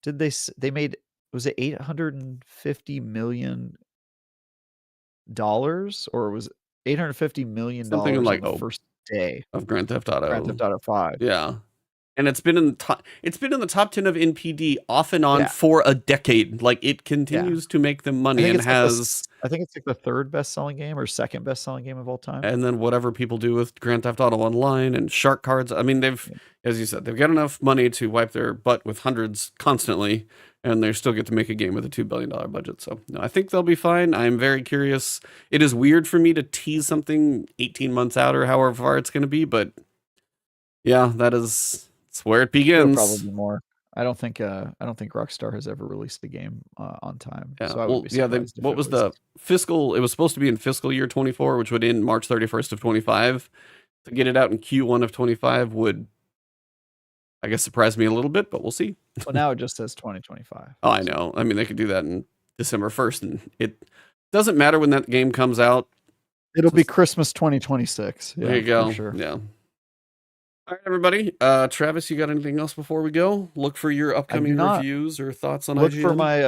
they made, was it $850 million or was it $850 million Something in, like, on the first day of Grand Theft Auto. Grand Theft Auto 5. Yeah. And it's been in the top. It's been in the top 10 of NPD off and on Yeah. for a decade. Like, it continues to make them money and has. I think it's like the third best-selling game or second best-selling game of all time. And then whatever people do with Grand Theft Auto Online and Shark Cards. I mean, they've, as you said, they've got enough money to wipe their butt with hundreds constantly, and they still get to make a game with a $2 billion budget. So, no, I think they'll be fine. I'm very curious. It is weird for me to tease something 18 months out or however far it's going to be, but yeah, that's where it begins. Probably more. I don't think Rockstar has ever released a game on time. Yeah. So I would be surprised what was the fiscal? It was supposed to be in fiscal year 24, which would end March 31st of 25. To get it out in Q1 of 25 would, I guess, surprise me a little bit, but we'll see. Well, now it just says 2025. Oh, I know. I mean, they could do that in December 1st, and it doesn't matter when that game comes out. It'll be Christmas 2026. Yeah, there you go. For sure. Yeah. All right, everybody. Travis, you got anything else before we go? Look for your upcoming reviews or thoughts on Look IGN. for my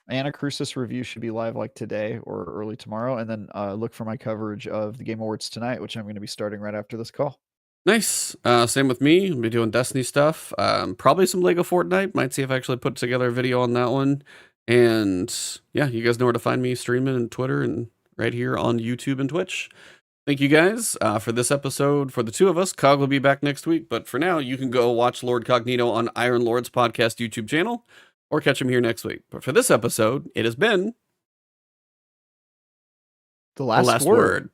Anacrusis review, should be live like today or early tomorrow. And then look for my coverage of the Game Awards tonight, which I'm going to be starting right after this call. Nice. Same with me. I'll be doing Destiny stuff. Probably some Lego Fortnite. Might see if I actually put together a video on that one. And yeah, you guys know where to find me streaming and Twitter and right here on YouTube and Twitch. Thank you guys for this episode. For the two of us, Cog will be back next week. But for now, you can go watch LordCognito on Iron Lord's podcast YouTube channel or catch him here next week. But for this episode, it has been The last word.